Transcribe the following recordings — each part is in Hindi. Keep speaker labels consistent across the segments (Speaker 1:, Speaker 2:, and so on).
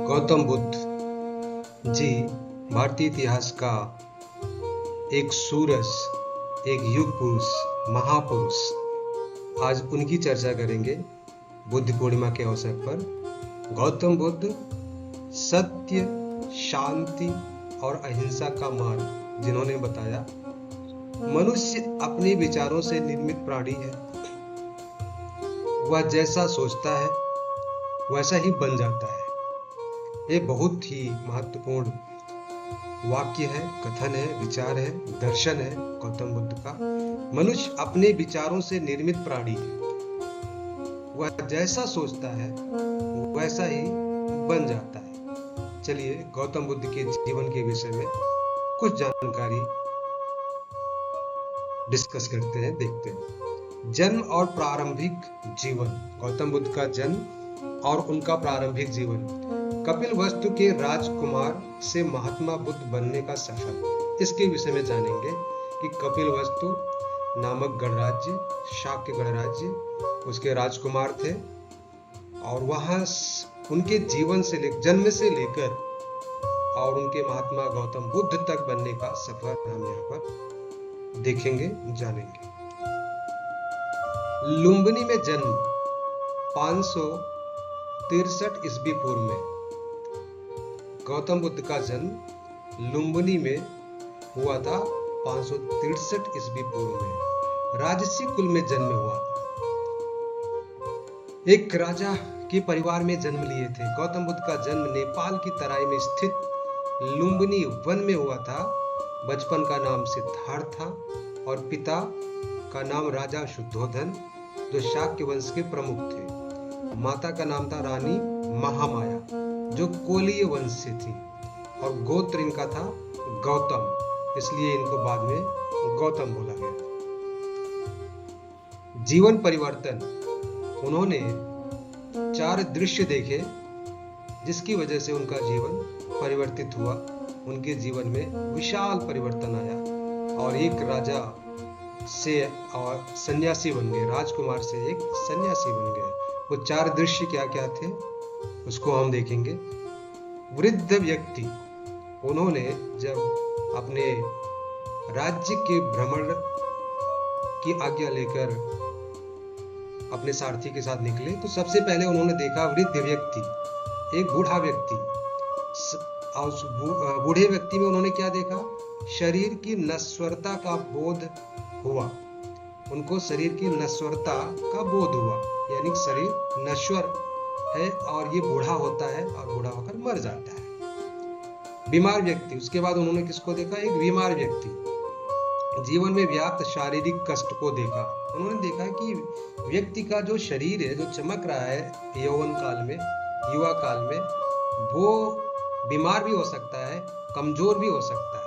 Speaker 1: गौतम बुद्ध जी भारतीय इतिहास का एक सूरज, एक युग पुरुष, महापुरुष। आज उनकी चर्चा करेंगे बुद्ध पूर्णिमा के अवसर पर। गौतम बुद्ध सत्य, शांति और अहिंसा का मार्ग जिन्होंने बताया। मनुष्य अपने विचारों से निर्मित प्राणी है। वह जैसा सोचता है वैसा ही बन जाता है। ये बहुत ही महत्वपूर्ण वाक्य है, कथन है, विचार है, दर्शन है गौतम बुद्ध का। मनुष्य अपने विचारों से निर्मित प्राणी है। वह जैसा सोचता है वैसा ही बन जाता है। चलिए गौतम बुद्ध के जीवन के विषय में कुछ जानकारी डिस्कस करते हैं, देखते हैं। जन्म और प्रारंभिक जीवन। गौतम बुद्ध का जन्म और उनका प्रारंभिक जीवन। कपिलवस्तु के राजकुमार से महात्मा बुद्ध बनने का सफर, इसके विषय में जानेंगे कि कपिलवस्तु नामक गणराज्य, शाक्य गणराज्य, उसके राजकुमार थे और वहां उनके जीवन से जन्म से लेकर और उनके महात्मा गौतम बुद्ध तक बनने का सफर हम यहाँ पर देखेंगे, जानेंगे। लुम्बिनी में जन्म 563 ईस्वी पूर्व में। गौतम बुद्ध का जन्म लुम्बिनी में हुआ था 563 ईस्वी पूर्व में। राजसी कुल में जन्म हुआ था। एक राजा के परिवार में जन्म लिए थे। गौतम बुद्ध का जन्म नेपाल की तराई में स्थित लुम्बिनी वन में हुआ था। बचपन का नाम सिद्धार्थ था और पिता का नाम राजा शुद्धोधन, जो शाक्य वंश के प्रमुख थे। माता का नाम था रानी महामाया, जो कोलीय वंश से थी, और गोत्र इनका था गौतम, इसलिए इनको बाद में गौतम बोला गया। जीवन परिवर्तन। उन्होंने 4 दृश्य देखे जिसकी वजह से उनका जीवन परिवर्तित हुआ। उनके जीवन में विशाल परिवर्तन आया और एक राजा से और सन्यासी बन गए। राजकुमार से एक सन्यासी बन गए। वो 4 दृश्य क्या क्या थे उसको हम देखेंगे। वृद्ध व्यक्ति। उन्होंने जब अपने राज्य के भ्रमण की आज्ञा लेकर अपने सारथी के साथ निकले तो सबसे पहले उन्होंने देखा वृद्ध व्यक्ति, एक बूढ़ा व्यक्ति। और बूढ़े व्यक्ति में उन्होंने क्या देखा? शरीर की नश्वरता का बोध हुआ। उनको शरीर की नश्वरता का बोध हुआ, यानी शरीर नश्वर है और ये बूढ़ा होता है और बूढ़ा होकर मर जाता है। बीमार व्यक्ति। उसके बाद उन्होंने किसको देखा? एक बीमार व्यक्ति। जीवन में व्याप्त शारीरिक कष्ट को देखा। उन्होंने देखा कि व्यक्ति का जो शरीर है, जो चमक रहा है यौवन काल में, युवा काल में, वो बीमार भी हो सकता है, कमजोर भी हो सकता है।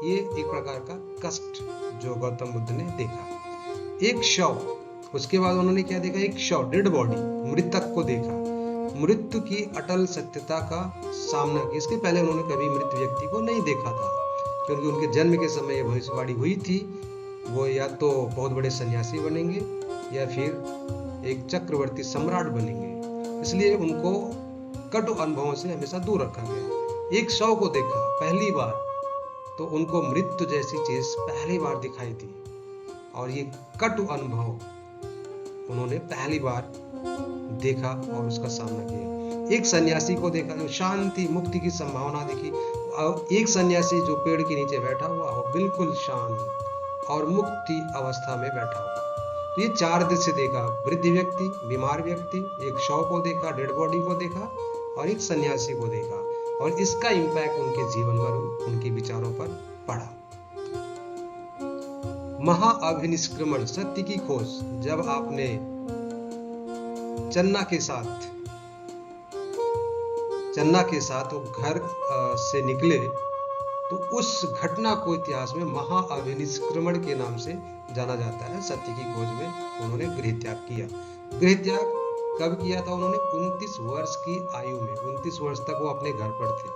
Speaker 1: ये एक प्रकार का कष्ट जो गौतम बुद्ध ने देखा। एक शव। उसके बाद उन्होंने क्या देखा? एक शव, डेड बॉडी, मृतक को देखा। मृत्यु की अटल सत्यता का सामना किया। इसके पहले उन्होंने कभी मृत व्यक्ति को नहीं देखा था, क्योंकि उनके जन्म के समय यह भविष्यवाणी हुई थी, वो या तो बहुत बड़े सन्यासी बनेंगे या फिर एक चक्रवर्ती सम्राट बनेंगे। इसलिए उनको कटु अनुभवों से हमेशा दूर रखा गया। एक शव को देखा पहली बार, तो उनको मृत्यु जैसी चीज पहली बार दिखाई दी और ये कटु अनुभव उन्होंने पहली बार देखा और उसका सामना किया। एक सन्यासी को देखा जो शांति मुक्ति की संभावना दिखी। और एक सन्यासी जो पेड़ के नीचे बैठा हुआ हो, बिल्कुल शांत और मुक्ति अवस्था में बैठा हुआ। तो ये 4 दृश्य देखा। वृद्ध व्यक्ति, बीमार व्यक्ति, एक शव को देखा, डेड बॉडी को देखा और एक सन्यासी को देखा, और इसका इंपैक्ट उनके जीवन पर, उनके विचारों पर पड़ा। महाअभिनिष्क्रमण, सत्य की खोज। जब आपने चन्ना के साथ वो घर से निकले तो उस घटना को इतिहास में महाअभिनिष्क्रमण के नाम से जाना जाता है। सत्य की खोज में उन्होंने गृह त्याग किया। गृह त्याग कब किया था उन्होंने? 29 वर्ष की आयु में। 29 वर्ष तक वो अपने घर पर थे।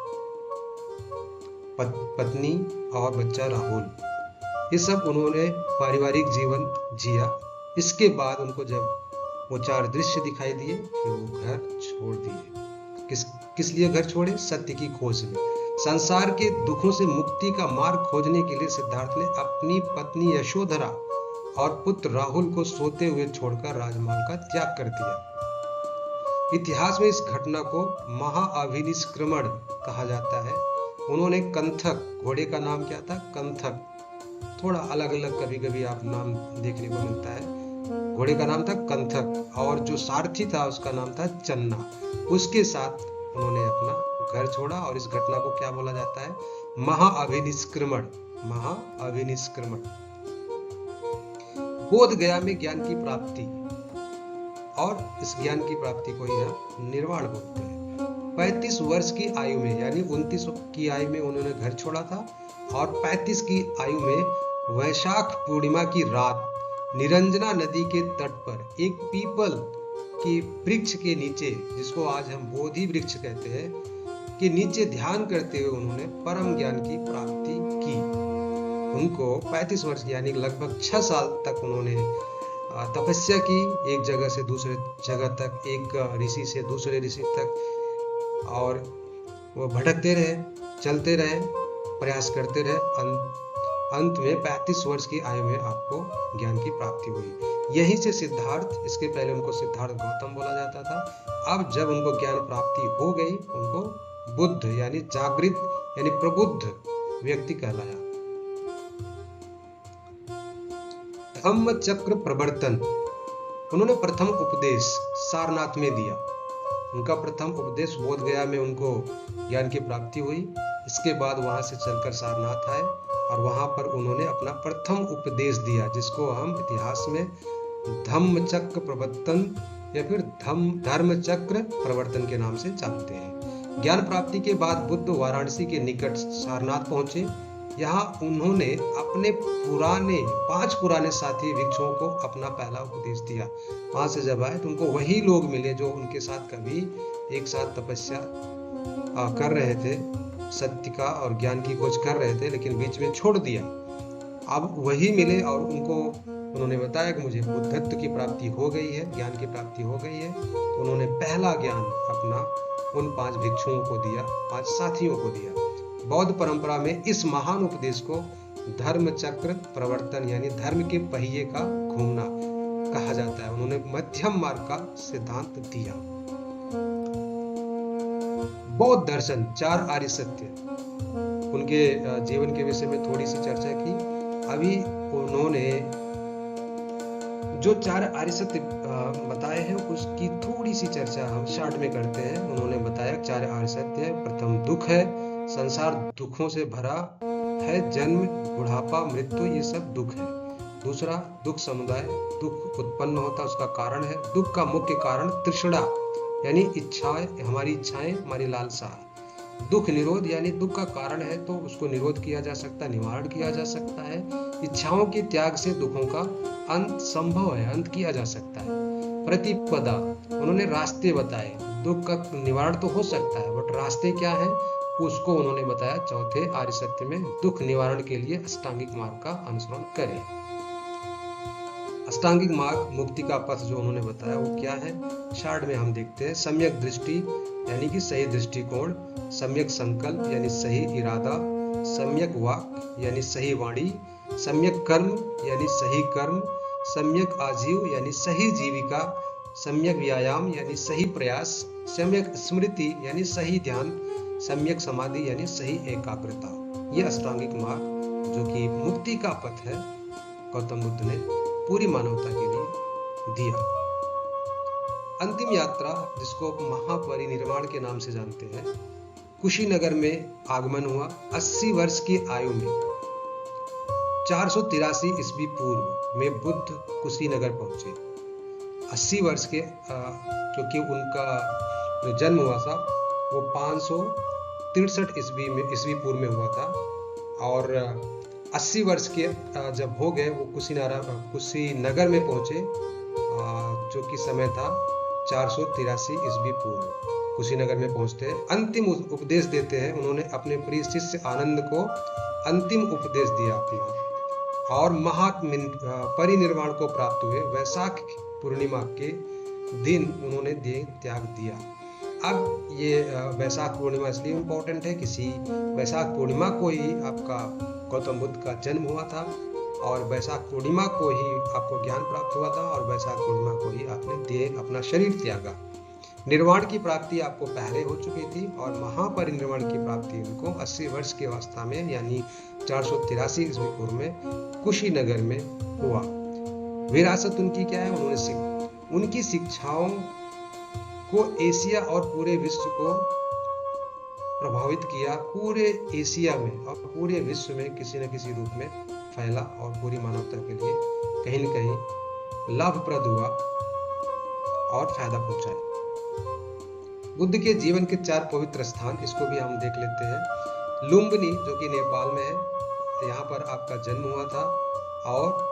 Speaker 1: पत्नी और बच्चा राहुल, ये सब उन्होंने पारिवारिक जीवन जिया। इसके बाद उनको जब वो 4 दृश्य दिखाई दिए, फिर वो घर छोड़ दिए। किस लिए घर छोड़े? सत्य की खोज में। संसार के दुखों से मुक्ति का मार्ग खोजने के लिए सिद्धार्थ ने अपनी पत्नी यशोधरा और पुत्र राहुल को सोते हुए छोड़कर राजमहल का त्याग कर दिया। इतिहास में इस घटना को महाअभिनिष्क्रमण कहा जाता है। उन्होंने कंथक, घोड़े का नाम क्या था? कंथक। थोड़ा अलग अलग कभी कभी आप नाम देखने को मिलता है। घोड़े का नाम था कंथक और जो सारथी था उसका नाम था चन्ना। उसके साथ उन्होंने अपना घर छोड़ा और इस घटना को क्या बोला जाता है? महाअभिनिष्क्रमण। महाअभिनिष्क्रमण। बोध गया में ज्ञान की प्राप्ति, और इस ज्ञान की प्राप्ति को यह निर्वाण बोलते हैं। 35 वर्ष की आयु में, यानी 29 की आयु में उन्होंने घर छोड़ा था और 35 की आयु में वैशाख पूर्णिमा की रात निरंजना नदी के तट पर एक पीपल के वृक्ष के नीचे, जिसको आज हम बोधि वृक्ष कहते हैं, के नीचे ध्यान करते हुए उन्होंने परम ज्ञान की प्राप्ति की। उनको 35 वर्ष यानी लगभग 6 साल तक उन्होंने तपस्या की, एक जगह से दूसरे जगह तक, एक ऋषि से दूसरे ऋषि तक, और वो भटकते रहे, चलते रहे, प्रयास करते रहे। अंत में 35 वर्ष की आयु में आपको ज्ञान की प्राप्ति हुई। यहीं से सिद्धार्थ, इसके पहले उनको सिद्धार्थ गौतम बोला जाता था। अब जब उनको ज्ञान प्राप्ति हो गई, उनको बुद्ध यानी जागृत यानी प्रबुद्ध व्यक्ति कहलाया। धम्म चक्र प्रवर्तन, उन्होंने प्रथम उपदेश सारनाथ में दिया। उनका प्रथम उपदेश बोध गया में उनको ज्ञान की प्राप्ति हुई। इसके बाद वहां से चलकर सारनाथ आए और वहां पर उन्होंने अपना प्रथम उपदेश दिया, जिसको हम इतिहास में धम्म चक्र प्रवर्तन या फिर धर्म चक्र प्रवर्तन के नाम से जानते हैं। ज्ञान प्राप्ति के बाद बुद्ध वाराणसी के निकट सारनाथ पहुंचे। यहाँ उन्होंने अपने 5 पुराने साथी भिक्षुओं को अपना पहला उपदेश दिया। वहां से जब आए तो उनको वही लोग मिले जो उनके साथ कभी एक साथ तपस्या कर रहे थे, सत्य का और ज्ञान की खोज कर रहे थे, लेकिन बीच में छोड़ दिया। अब वही मिले और उन्होंने बताया कि मुझे बुद्धत्व की प्राप्ति हो गई है, ज्ञान की प्राप्ति हो गई है। तो उन्होंने पहला ज्ञान अपना उन 5 भिक्षुओं को दिया, 5 साथियों को दिया। बौद्ध परंपरा में इस महान उपदेश को धर्म चक्र प्रवर्तन यानी धर्म के पहिए का घूमना कहा जाता है। उन्होंने मध्यम मार्ग का सिद्धांत दिया। बौद्ध दर्शन, 4 आर्य सत्य, उनके जीवन के विषय में थोड़ी सी चर्चा की। अभी उन्होंने जो 4 आर्य सत्य बताए हैं उसकी थोड़ी सी चर्चा हम शॉर्ट में करते हैं। उन्होंने बताया 4 आर्य सत्य है। प्रथम दुख है, संसार दुखों से भरा है, जन्म, बुढ़ापा, मृत्यु, ये सब दुख है। दूसरा दुख समुदाय, दुख उत्पन्न होता उसका कारण है। दुख का मुख्य कारण तृष्णा यानी इच्छाएं, हमारी इच्छाएं, हमारी लालसा है। दुख निरोध यानी दुख का कारण है तो उसको निरोध किया जा सकता है, निवारण किया जा सकता है। इच्छाओं के त्याग से दुखों का अंत संभव है, अंत किया जा सकता है। प्रतिपदा, उन्होंने रास्ते बताए। दुख का निवारण तो हो सकता है बट रास्ते क्या है उसको उन्होंने बताया। चौथे आर्य सत्य में दुख निवारण के लिए अष्टांगिक मार्ग का अनुसरण करें। अष्टांगिक मार्ग, मुक्ति का पथ जो उन्होंने बताया वो क्या है, शॉर्ट में हम देखते हैं। सम्यक दृष्टि यानी कि सही दृष्टिकोण, सम्यक संकल्प यानी सही इरादा, सम्यक वाक यानी सही वाणी, सम्यक कर्म यानी सही कर्म, सम्यक आजीव यानी सही जीविका, सम्यक व्यायाम यानी सही प्रयास, सम्यक स्मृति यानी सही ध्यान, सम्यक समाधि यानी सही एकाग्रता। यह अष्टांगिक मार्ग जो कि मुक्ति का पथ है, गौतम बुद्ध ने पूरी मानवता के लिए दिया। अंतिम यात्रा, जिसको महापरिनिर्वाण के नाम से जानते हैं, कुशीनगर में आगमन हुआ। 80 वर्ष की आयु में 483 ईस्वी पूर्व में बुद्ध कुशीनगर पहुंचे। 80 वर्ष के, क्योंकि उनका जो जन्म हुआ था वो 563 ईस्वी पूर्व में हुआ था और 80 वर्ष के जब हो गए वो कुशीनगर में पहुंचे, जो कि समय था 483 ईस्वी पूर्व। कुशीनगर में पहुंचते हैं, अंतिम उपदेश देते हैं। उन्होंने अपने प्रिय शिष्य आनंद को अंतिम उपदेश दिया अपना और परिनिर्वाण को प्राप्त हुए। वैशाख पूर्णिमा के दिन उन्होंने देह त्याग दिया। अब ये वैशाख पूर्णिमा इसलिए इम्पोर्टेंट है, किसी वैशाख पूर्णिमा को ही आपका गौतम बुद्ध का जन्म हुआ था, और वैशाख पूर्णिमा को ही आपको ज्ञान प्राप्त हुआ था, और वैशाख पूर्णिमा को ही आपने अपना शरीर त्यागा। निर्वाण की प्राप्ति आपको पहले हो चुकी थी, और महापरिनिर्वाण की प्राप्ति उनको 80 वर्ष की अवस्था में यानी 483 ईस्वी पूर्व में कुशीनगर में हुआ। विरासत उनकी क्या है, उनकी शिक्षाओं को एशिया और पूरे विश्व को प्रभावित किया, पूरे एशिया में और पूरे विश्व में किसी न किसी रूप में फैला, और पूरी मानवता के लिए कहीं न कहीं लाभप्रद हुआ और फायदा पहुंचाया। बुद्ध के जीवन के 4 पवित्र स्थान, इसको भी हम देख लेते हैं। लुम्बिनी जो कि नेपाल में है, यहाँ पर आपका जन्म हुआ था, और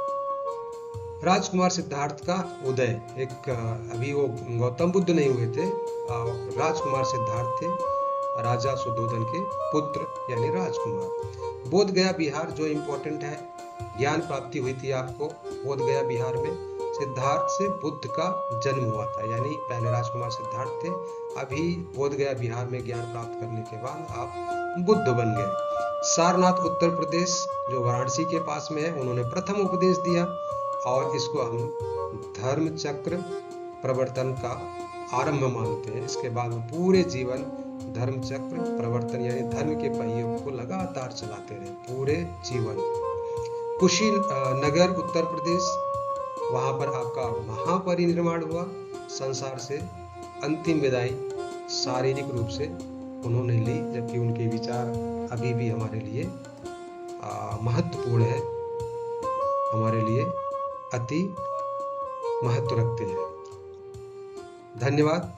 Speaker 1: राजकुमार सिद्धार्थ का उदय, एक अभी वो गौतम बुद्ध नहीं हुए थे, राजकुमार सिद्धार्थ थे, राजा सुद्धोधन के पुत्र यानी राजकुमार। बोध गया बिहार जो इम्पोर्टेंट है, ज्ञान प्राप्ति हुई थी आपको बोध गया बिहार में। सिद्धार्थ से बुद्ध का जन्म हुआ था, यानी पहले राजकुमार सिद्धार्थ थे, अभी बोध गया बिहार में ज्ञान प्राप्त करने के बाद आप बुद्ध बन गए। सारनाथ उत्तर प्रदेश जो वाराणसी के पास में है, उन्होंने प्रथम उपदेश दिया, और इसको हम धर्म चक्र प्रवर्तन का आरंभ मानते हैं। इसके बाद पूरे जीवन धर्म चक्र प्रवर्तन यानी धर्म के पहियों को लगातार चलाते रहे पूरे जीवन। कुशीनगर उत्तर प्रदेश, वहां पर आपका महापरिनिर्वाण हुआ, संसार से अंतिम विदाई शारीरिक रूप से उन्होंने ली, जबकि उनके विचार अभी भी हमारे लिए महत्वपूर्ण है, हमारे लिए अति महत्व रखते हैं। धन्यवाद।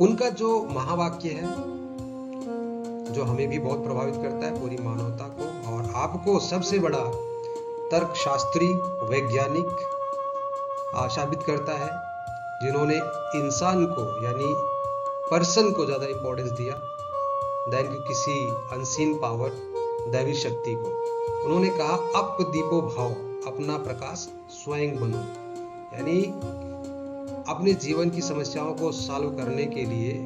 Speaker 1: उनका जो महावाक्य है, जो हमें भी बहुत प्रभावित करता है, पूरी मानवता को और आपको सबसे बड़ा तर्कशास्त्री वैज्ञानिक साबित करता है, जिन्होंने इंसान को यानी पर्सन को ज्यादा इंपॉर्टेंस दिया देन किसी अनसीन पावर, दैवी शक्ति को। उन्होंने कहा अप दीपो भाव, अपना प्रकाश स्वयं बनो, यानी अपने जीवन की समस्याओं को सॉल्व करने के लिए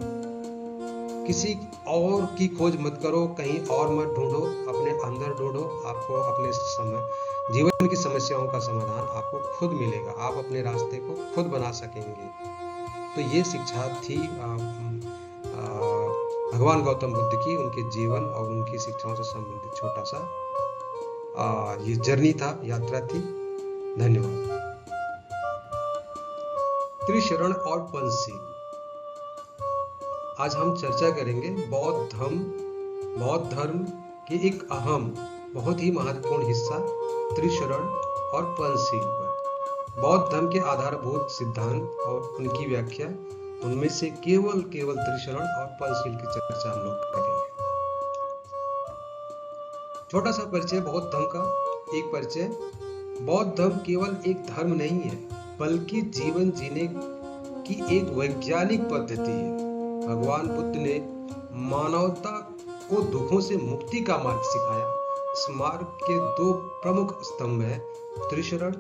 Speaker 1: किसी और की खोज मत करो, कहीं और मत ढूंढो, अपने अंदर ढूंढो। आपको अपने जीवन की समस्याओं का समाधान आपको खुद मिलेगा, आप अपने रास्ते को खुद बना सकेंगे। तो ये शिक्षा थी भगवान गौतम बुद्ध की, उनके जीवन और उनकी शिक्षाओं से संबंधित छोटा सा ये जर्नी था, यात्रा थी। धन्यवाद। त्रिशरण और पंचशील, आज हम चर्चा करेंगे बौद्ध धर्म के एक अहम, बहुत ही महत्वपूर्ण हिस्सा त्रिशरण और पंचशील पर। बौद्ध धर्म के आधारभूत सिद्धांत और उनकी व्याख्या, उनमें से केवल त्रिशरण और पंचशील की चर्चा हम लोग करेंगे। छोटा सा परिचय बौद्ध धर्म का, एक परिचय। बौद्ध धर्म केवल एक धर्म नहीं है, बल्कि जीवन जीने की एक वैज्ञानिक पद्धति है। भगवान बुद्ध ने मानवता को दुखों से मुक्ति का मार्ग सिखाया। इस मार्ग के 2 प्रमुख स्तंभ हैं, त्रिशरण,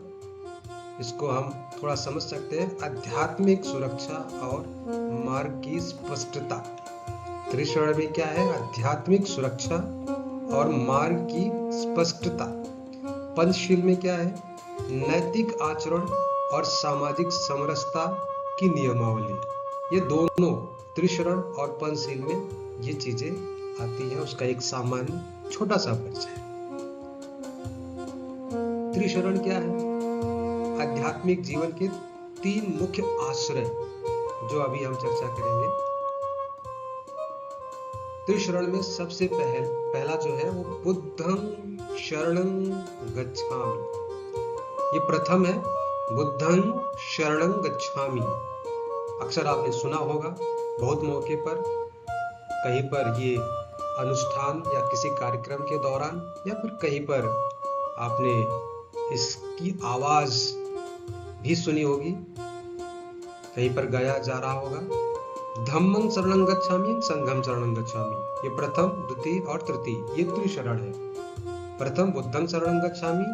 Speaker 1: इसको हम थोड़ा समझ सकते हैं, आध्यात्मिक सुरक्षा और मार्ग की स्पष्टता। त्रिशरण में क्या है? आध्यात्मिक सुरक्षा और मार्ग की स्पष्टता। पंचशील में क्या है? नैतिक आचरण और सामाजिक समरसता की नियमावली। ये दोनों त्रिशरण और पंचशील में ये चीजें आती हैं। उसका एक सामान्य छोटा सा परिचय। त्रिशरण क्या है? आध्यात्मिक जीवन के 3 मुख्य आश्रय, जो अभी हम चर्चा करेंगे। त्रिशरण में सबसे पहला जो है वो बुद्धं शरणं गच्छामि, ये प्रथम है, बुद्धं शरणं गच्छामि। अक्सर आपने सुना होगा बहुत मौके पर, कहीं पर ये अनुष्ठान या किसी कार्यक्रम के दौरान, या फिर कहीं पर आपने इसकी आवाज भी सुनी होगी, कहीं पर गाया जा रहा होगा। धम्मं शरणं गच्छामि, संघं शरणं गच्छामि, ये प्रथम, द्वितीय और तृतीय, ये त्रिशरण है। प्रथम बुद्धं शरणं गच्छामि,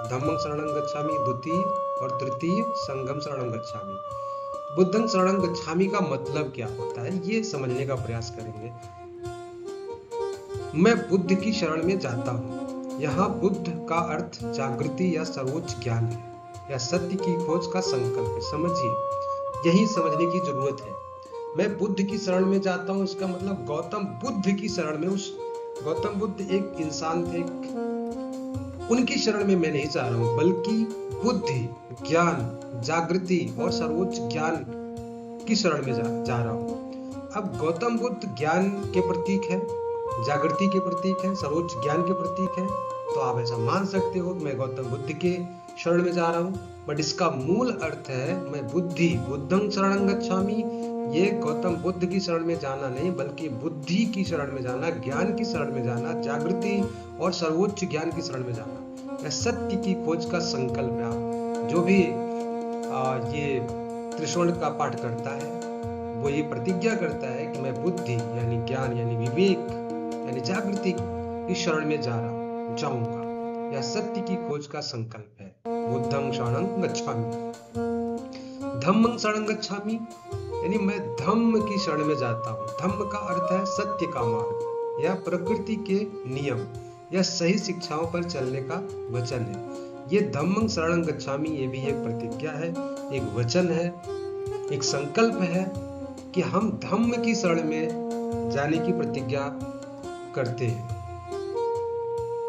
Speaker 1: धम्मं शरणं गच्छामि, द्वितीय और तृतीय संघं शरणं गच्छामि। बुद्धं शरणं गच्छामि का मतलब क्या होता है, ये समझने का प्रयास करेंगे। मैं बुद्ध की शरण में जाता हूँ। यहाँ बुद्ध का अर्थ जागृति या सर्वोच्च ज्ञान है, या सत्य की खोज का संकल्प है। समझिए, यही समझने की जरूरत है। मैं बुद्ध की शरण में जाता हूँ, इसका मतलब गौतम बुद्ध की शरण में, उस गौतम बुद्ध एक इंसान थे, उनकी शरण में मैं नहीं जा रहा हूँ, बल्कि बुद्धि, ज्ञान, जागृति और सर्वोच्च ज्ञान की शरण में जा रहा हूँ। अब गौतम बुद्ध ज्ञान के प्रतीक है, जागृति के प्रतीक है, सर्वोच्च ज्ञान के प्रतीक है, तो आप ऐसा मान सकते हो मैं गौतम बुद्ध के शरण में जा रहा हूँ। बट इसका मूल अर्थ है मैं बुद्धं शरणं गच्छामि, ये गौतम बुद्ध की शरण में जाना नहीं, बल्कि बुद्धि की शरण में जाना, ज्ञान की शरण में जाना, जागृति और सर्वोच्च ज्ञान की शरण में जाना, या सत्य की खोज का संकल्प है। जो भी ये त्रिशूल का पाठ करता है वो ये प्रतिज्ञा करता है कि मैं बुद्धि यानी ज्ञान यानी विवेक यानी जागृति की शरण में जाऊंगा, या सत्य की खोज का संकल्प है। बुद्धं शरणं गच्छामि। धम्मं शरणं गच्छामि यानी मैं धम्म की शरण में जाता हूँ। धम्म का अर्थ है सत्य का मार्ग, या प्रकृति के नियम, या सही शिक्षाओं पर चलने का वचन है। ये धम्मं शरणं गच्छामि, ये भी एक प्रतिज्ञा है, एक वचन है, एक संकल्प है कि हम धम्म की शरण में जाने की प्रतिज्ञा करते हैं।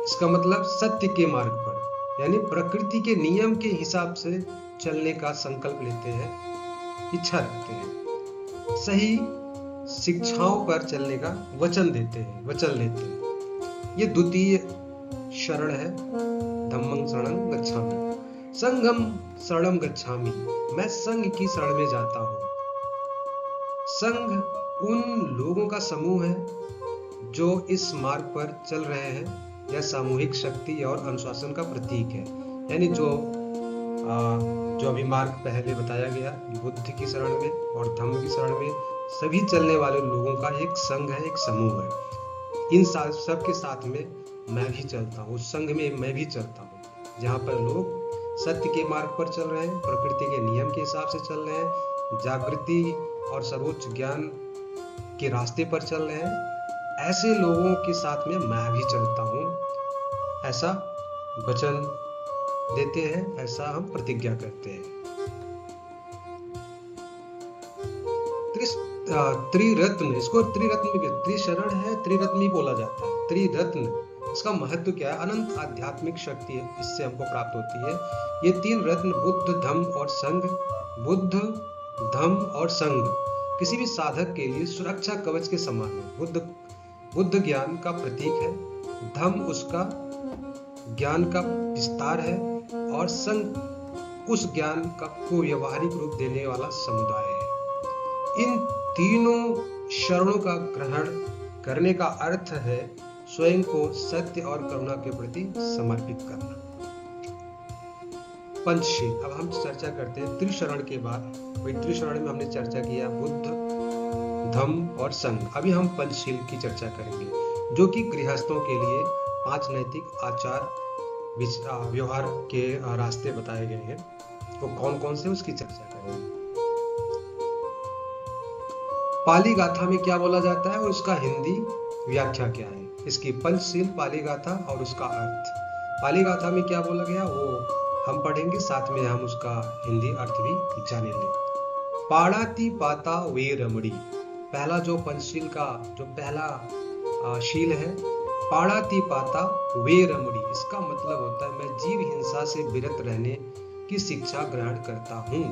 Speaker 1: इसका मतलब सत्य के मार्ग पर, यानी प्रकृति के नियम के हिसाब से चलने का संकल्प लेते हैं, इच्छा रखते हैं, सही शिक्षाओं पर चलने का वचन लेते हैं। ये द्वितीय शरण है, धम्मं शरणं गच्छामि। संघं शरणं गच्छामि, मैं संघ की शरण में जाता हूँ। संघ उन लोगों का समूह है जो इस मार्ग पर चल रहे हैं, यह सामूहिक शक्ति और अनुशासन का प्रतीक है। यानी जो अभी मार्ग पहले बताया गया, बुद्ध की शरण में और धम्म की शरण में सभी चलने वाले लोगों का एक संघ है, एक समूह है। इन सब के साथ में मैं भी चलता हूँ, उस संघ में मैं भी चलता हूँ, जहाँ पर लोग सत्य के मार्ग पर चल रहे हैं, प्रकृति के नियम के हिसाब से चल रहे हैं, जागृति और सर्वोच्च ज्ञान के रास्ते पर चल रहे हैं। ऐसे लोगों के साथ में मैं भी चलता हूँ, ऐसा वचन देते हैं, ऐसा हम प्रतिज्ञा करते हैं। त्रिरत्न, इसको त्रिरत्न भी, त्रिशरण है, त्रिरत्न भी बोला जाता है। त्रिरत्न, इसका महत्व क्या है? अनंत आध्यात्मिक शक्ति है, इससे हमको प्राप्त होती है। ये तीन रत्न बुद्ध, धम्म और संघ, बुद्ध, धम्म और संघ किसी भी साधक के लिए सुरक्षा कवच के समान है। बुद्ध ज्ञान का प्रतीक है, धम्म उसका ज्ञान का विस्तार है, और संघ उस ज्ञान को व्यवहारिक रूप देने वाला समुदाय है। इन तीनों शरणों का ग्रहण करने का अर्थ है स्वयं को सत्य और करुणा के प्रति समर्पित करना। पंचशील, अब हम चर्चा करते हैं त्रिशरण के बाद। त्रिशरण में हमने चर्चा किया बुद्ध, धम्म और संघ। अभी हम पंचशील की चर्चा करेंगे, जो कि गृहस्थों के लिए 5 नैतिक आचार व्यवहार के रास्ते बताए गए हैं। तो कौन कौन से, उसकी चर्चा करेंगे। पाली गाथा में क्या बोला जाता है और उसका हिंदी व्याख्या क्या है। इसकी पंचशील पाली गाथा और उसका अर्थ। पाली गाथा में क्या बोला गया वो हम पढ़ेंगे, साथ में हम उसका हिंदी अर्थ भी जानेंगे। पाड़ाती पाता वे रमड़ी, पहला जो पंचशील का जो पहला शील है, पाड़ाती पाता वे रमड़ी, इसका मतलब होता है मैं जीव हिंसा से विरत रहने की शिक्षा ग्रहण करता हूँ।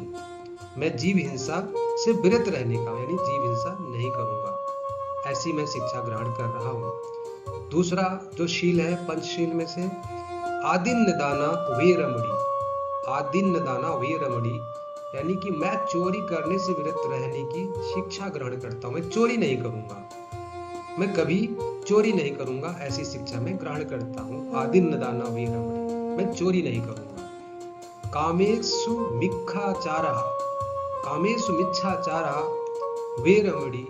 Speaker 1: मैं जीव हिंसा से विरत रहने का, यानी जीव हिंसा नहीं करूंगा, ऐसी मैं शिक्षा ग्रहण कर रहा हूँ। दूसरा जो शील है पंचशील में से, आदिन्नदाना वे रमड़ी, आदिन्नदाना वे रमड़ी, यानी कि मैं चोरी करने से विरत रहने की शिक्षा ग्रहण करता हूँ। मैं चोरी नहीं करूंगा, मैं कभी चोरी नहीं करूंगा, ऐसी शिक्षा में ग्रहण करता हूँ। आदिन्नदाना वे रमड़ी, मैं चोरी नहीं करूंगा। कामेषु मिच्छाचारा, कामेषु मिच्छाचारा वे रमड़ी,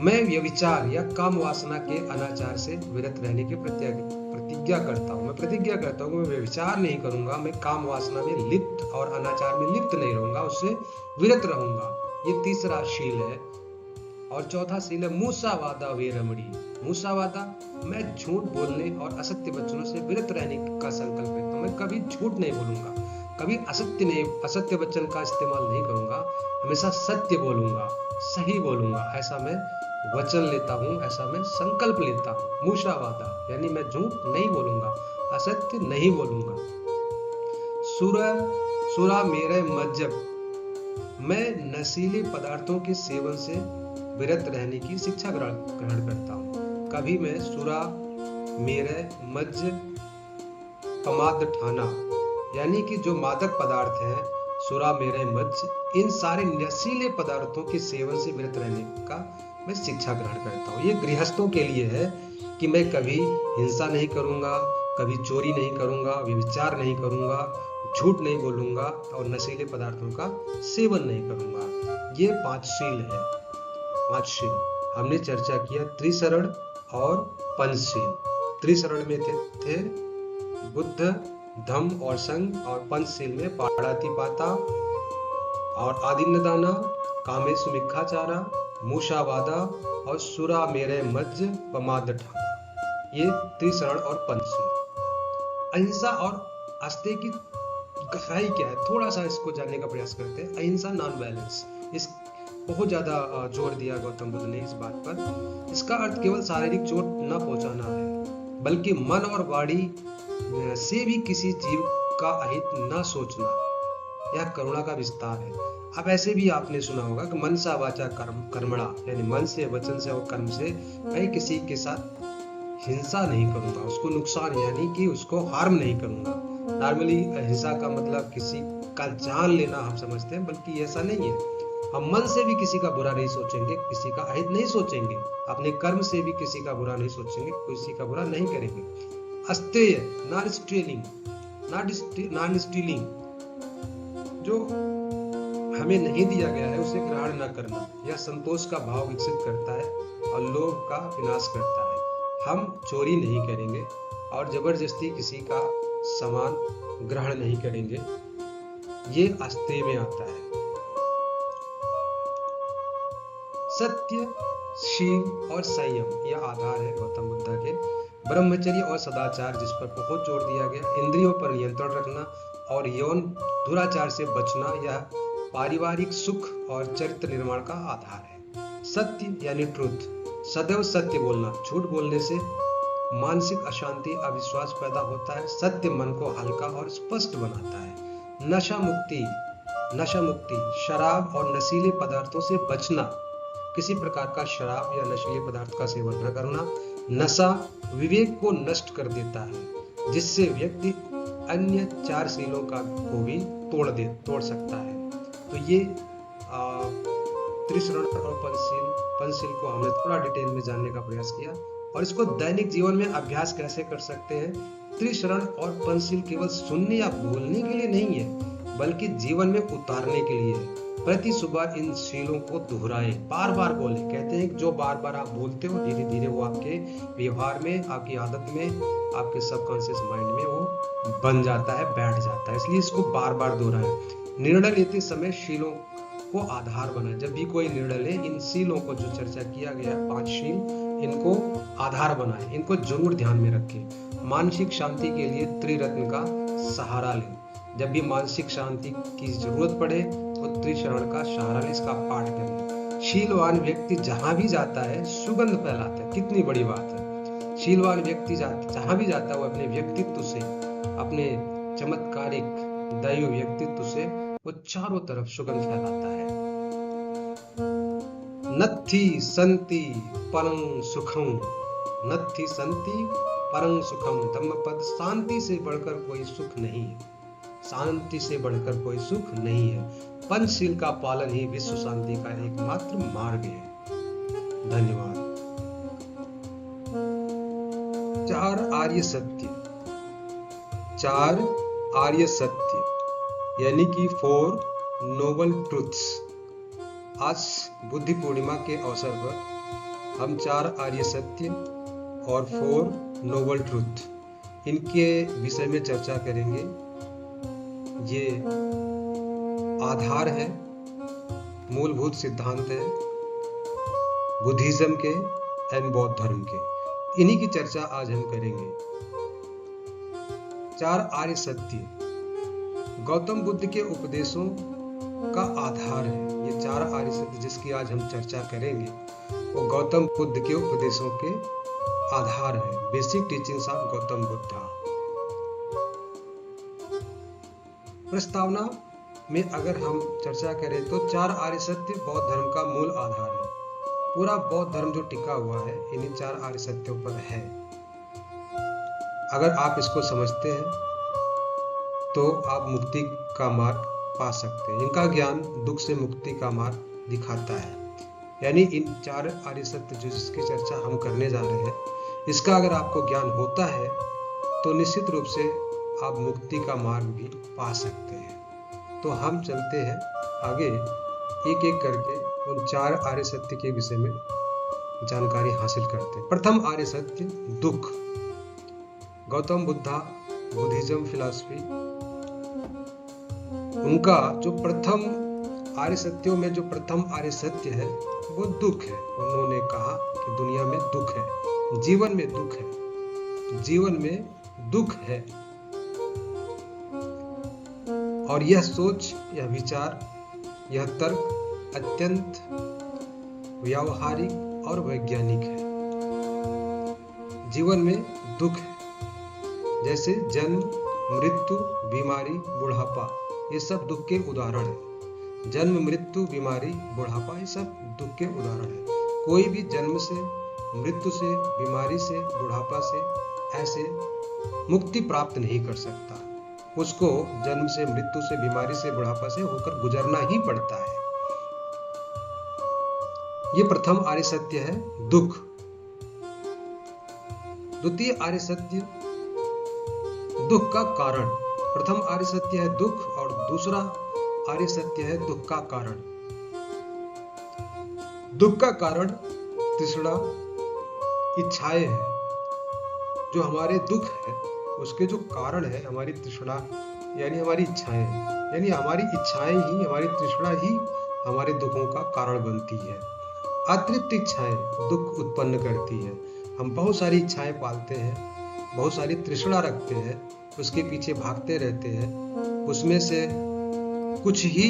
Speaker 1: मैं व्यभिचार या काम वासना के अनाचार से विरत रहने की प्रतिज्ञा करता हूँ। मैं प्रतिज्ञा करता हूँ कि मैं व्यभिचार नहीं करूंगा, मैं काम वासना में लिप्त और अनाचार में लिप्त नहीं रहूंगा, उससे विरत रहूंगा। ये तीसरा शील है। और चौथा शील है मूसावादा वेरमणि। मूसावादा, मैं झूठ बोलने और असत्य वचनों से विरत रहने का संकल्प लेता हूँ। मैं कभी झूठ नहीं बोलूंगा, कभी असत्य वचन का इस्तेमाल नहीं करूंगा, हमेशा सत्य बोलूंगा, सही बोलूंगा, ऐसा मैं वचन लेता हूँ, ऐसा मैं संकल्प लेता हूँ। मूसावादा यानी मैं झूठ नहीं बोलूंगा, असत्य नहीं बोलूंगा। सुरा मेरे मज्जब, मैं नशीले पदार्थों के सेवन से विरत रहने की शिक्षा ग्रहण करता हूँ। कभी मैं सुरा मेरे मज्ज पमाद ठाना यानी कि जो मादक पदार्थ हैं, सुरा मेरे मज्ज, इन सारे नशीले पदार्थों के सेवन से विरत रहने का मैं शिक्षा ग्रहण करता हूँ। ये गृहस्थों के लिए है कि मैं कभी हिंसा नहीं करूंगा, कभी चोरी नहीं करूंगा, व्यभिचार नहीं करूंगा, झूठ नहीं बोलूंगा और नशीले पदार्थों का सेवन नहीं करूंगा। ये 5 शील है। 5 शील हमने चर्चा किया, त्रिशरण और पंचशील। त्रिशरण में थे बुद्ध, धम्म और संघ, और पंचशील में पाणातिपाता और आदिन्नदाना, कामेषु मिथ्याचारा, मूसावादा और सुरा मेरे मज्ज पमादठाना। ये त्रिशरण और पंचशील। अहिंसा और आस्ते की गहराई क्या है, थोड़ा सा इसको जानने का प्रयास करते हैं। अहिंसा, नॉन वायलेंस, इस बहुत ज्यादा जोर दिया गौतम बुद्ध ने इस बात पर। इसका अर्थ केवल शारीरिक चोट न पहुंचाना है, बल्कि मन और वाणी से भी किसी जीव का अहित न सोचना। यह करुणा का विस्तार है। अब ऐसे भी आपने सुना होगा कि मन सा वाचा कर्मणा, यानी मन से, वचन से और कर्म से मैं किसी के साथ हिंसा नहीं करूंगा, उसको नुकसान यानी कि उसको हार्म नहीं करूंगा। नॉर्मली हिंसा का मतलब किसी का जान लेना हम समझते हैं, बल्कि ऐसा नहीं है। हम मन से भी किसी का बुरा नहीं सोचेंगे, किसी का अहित नहीं सोचेंगे, अपने कर्म से भी किसी का बुरा नहीं सोचेंगे, किसी का बुरा नहीं करेंगे। अस्तेय, नॉन स्टीलिंग, जो हमें नहीं दिया गया है उसे ग्रहण न करना, यह संतोष का भाव विकसित करता है और लोभ का विनाश करता है। हम चोरी नहीं करेंगे और जबरदस्ती किसी का सामान ग्रहण नहीं करेंगे, ये अस्तेय में आता है। सत्य, शील और संयम यह आधार है गौतम बुद्ध के। ब्रह्मचर्य और सदाचार, जिस पर बहुत जोर दिया गया, इंद्रियों पर नियंत्रण रखना और यौन दुराचार से बचना, यह पारिवारिक सुख और चरित्र निर्माण का आधार है। सत्य यानी ट्रुथ, सदैव सत्य बोलना। झूठ बोलने से मानसिक अशांति, अविश्वास पैदा होता है। सत्य मन को हल्का और स्पष्ट बनाता है। नशा मुक्ति, शराब और नशीले पदार्थों से बचना, किसी प्रकार का शराब या नशीले पदार्थ का सेवन न करना। नशा विवेक को नष्ट कर देता है, जिससे व्यक्ति अन्य 4 शीलों को भी तोड़ सकता है। तो ये त्रिशरण और पंचशील को हमने थोड़ा डिटेल में जानने का प्रयास किया, और इसको दैनिक जीवन में अभ्यास कैसे कर सकते हैं। त्रिशरण और पंचशील केवल सुनने या बोलने के लिए नहीं है, बल्कि जीवन में उतारने के लिए है। प्रति सुबह इन शीलों को दोहराएं, बार बार बोलें। कहते हैं कि जो बार बार आप बोलते हो, धीरे धीरे वो आपके व्यवहार में, आपकी आदत में, आपके सबकॉन्शियस माइंड में वो बन जाता है, बैठ जाता है। इसलिए इसको बार बार दोहराएं। निर्णय लेते समय शीलों को आधार बनाएं। जब भी कोई निर्णय ले, इन शीलों को जो चर्चा किया गया 5 शील, इनको आधार बनाएं, इनको जरूर ध्यान में रखें। मानसिक शांति के लिए त्रिरत्न का सहारा लें। जब भी मानसिक शांति की जरूरत पड़े तो त्रिशरण का सहारा लें, इसका पाठ करें। शीलवान व्यक्ति जहां भी जाता है सुगंध फैलाता है। कितनी बड़ी बात है। शीलवान व्यक्ति जहां भी जाता है वो अपने व्यक्तित्व से, अपने चमत्कारिक दैव व्यक्तित्व से वो चारों तरफ सुगंध फैलाता है। नत्थि संति परं सुखम, नत्थि संति परं सुखम। धम्मपद, शांति से बढ़कर कोई सुख नहीं है, शांति से बढ़कर कोई सुख नहीं है। पंचशील का पालन ही विश्व शांति का एकमात्र मार्ग है। धन्यवाद। 4 आर्य सत्य, 4 आर्य सत्य यानी कि 4 नोबल ट्रूथ्स। आज बुद्धि पूर्णिमा के अवसर पर हम 4 आर्य सत्य और 4 नोबल ट्रूथ इनके विषय में चर्चा करेंगे। ये आधार है, मूलभूत सिद्धांत है बुद्धिज्म के एंड बौद्ध धर्म के। इन्हीं की चर्चा आज हम करेंगे। 4 आर्य सत्य गौतम बुद्ध के उपदेशों का आधार है। ये 4 आर्य सत्य जिसकी आज हम चर्चा करेंगे वो गौतम बुद्ध के उपदेशों के आधार है। Basic teachings of Gautam Buddha. प्रस्तावना में अगर हम चर्चा करें तो 4 आर्य सत्य बौद्ध धर्म का मूल आधार है। पूरा बौद्ध धर्म जो टिका हुआ है इन्हीं 4 आर्य सत्यों पर है। अगर आप इसको समझते हैं तो आप मुक्ति का मार्ग पा सकते हैं। इनका ज्ञान दुख से मुक्ति का मार्ग दिखाता है। यानी इन 4 आर्य सत्य जिसकी चर्चा हम करने जा रहे हैं, इसका अगर आपको ज्ञान होता है तो निश्चित रूप से आप मुक्ति का मार्ग भी पा सकते हैं। तो हम चलते हैं आगे, एक एक करके उन 4 आर्य सत्य के विषय में जानकारी हासिल करते हैं। प्रथम आर्य सत्य दुख। गौतम बुद्धा बुद्धिज्म फिलॉसफी, उनका जो प्रथम आर्य सत्यों में जो प्रथम आर्य सत्य है वो दुख है। उन्होंने कहा कि दुनिया में दुख है, जीवन में दुख है, जीवन में दुख है। और यह सोच, यह विचार, यह तर्क अत्यंत व्यावहारिक और वैज्ञानिक है। जीवन में दुख है, जैसे जन्म, मृत्यु, बीमारी, बुढ़ापा, ये सब दुख के उदाहरण है। जन्म, मृत्यु, बीमारी, बुढ़ापा, ये सब दुख के उदाहरण है। कोई भी जन्म से, मृत्यु से, बीमारी से, बुढ़ापा से ऐसे मुक्ति प्राप्त नहीं कर सकता। उसको जन्म से, मृत्यु से, बीमारी से, बुढ़ापा से होकर गुजरना ही पड़ता है। ये प्रथम आर्य सत्य है दुख। द्वितीय आर्य सत्य दुख का कारण। प्रथम आर्य सत्य है दुख और दूसरा आर्य सत्य है दुख का कारण। दुख का कारण तृष्णा, इच्छाएं हैं। जो हमारे दुख है उसके जो कारण है हमारी तृष्णा, यानी हमारी इच्छाएं हैं। यानी हमारी इच्छाएं ही, हमारी तृष्णा ही हमारे दुखों का कारण बनती है। अतृप्त इच्छाएं दुख उत्पन्न करती है। हम बहुत सारी इच्छाएं पालते हैं, बहुत सारी तृष्णा रखते हैं, उसके पीछे भागते रहते हैं, उसमें से कुछ ही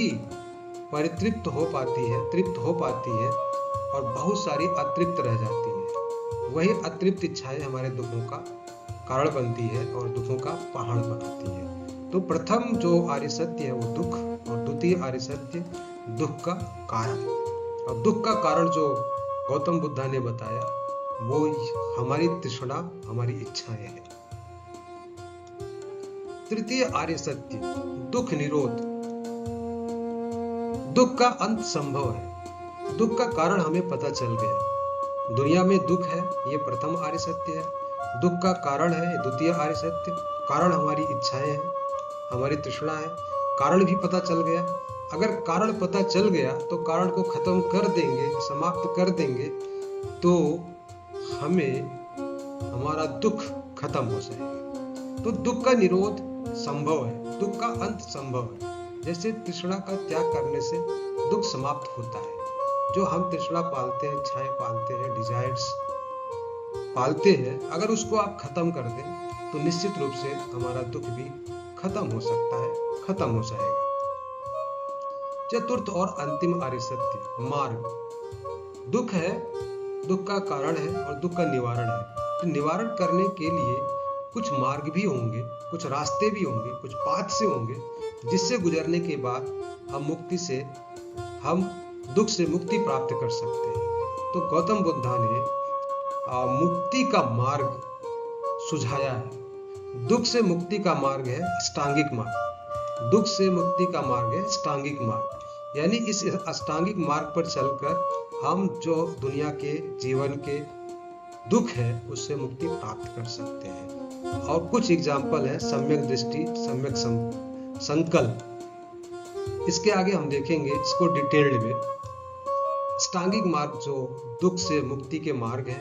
Speaker 1: परितृप्त हो पाती है, तृप्त हो पाती है और बहुत सारी अतृप्त रह जाती है। वही अतृप्त इच्छाएं हमारे दुखों का कारण बनती है और दुखों का पहाड़ बनाती है। तो प्रथम जो आर्य सत्य है वो दुख और द्वितीय आर्य सत्य दुख का कारण। और दुख का कारण जो गौतम बुद्धा ने बताया वो हमारी तृष्णा, हमारी इच्छाएं हैं। तृतीय आर्य सत्य दुख निरोध। दुख का अंत संभव है। दुख का कारण हमें पता चल गया। दुनिया में दुख है, ये प्रथम आर्य सत्य है। दुख का कारण है द्वितीय आर्य सत्य। कारण हमारी इच्छाएं हैं, हमारी तृष्णा है। कारण भी पता चल गया। अगर कारण पता चल गया तो कारण को खत्म कर देंगे, समाप्त कर देंगे तो हमें हमारा दुख खत्म हो जाएगा। तो दुख का निरोध संभव है, दुख का अंत संभव है। जैसे तृष्णा का त्याग करने से दुख समाप्त होता है। जो हम तृष्णा पालते हैं, इच्छाएं पालते हैं, डिजायर्स पालते हैं, अगर उसको आप खत्म कर दें तो निश्चित रूप से हमारा दुख भी खत्म हो सकता है, खत्म हो जाएगा। चतुर्थ और अंतिम आर्य सत्य मार्ग। दुख है, दुख का कारण है और दुख का निवारण है। तो निवारण करने के लिए कुछ मार्ग भी होंगे, कुछ रास्ते भी होंगे, कुछ पाथ से होंगे जिससे गुजरने के बाद हम दुख से मुक्ति प्राप्त कर सकते हैं। तो गौतम बुद्धा ने मुक्ति का मार्ग सुझाया है। दुख से मुक्ति का मार्ग है अष्टांगिक मार्ग। दुख से मुक्ति का मार्ग है अष्टांगिक मार्ग। यानी इस अष्टांगिक मार्ग पर चलकर हम जो दुनिया के जीवन के दुख है उससे मुक्ति प्राप्त कर सकते हैं। और कुछ एग्जाम्पल है सम्यक दृष्टि, सम्यक संकल्प। इसके आगे हम देखेंगे इसको डिटेल्ड में। अष्टांगिक मार्ग जो दुख से मुक्ति के मार्ग है,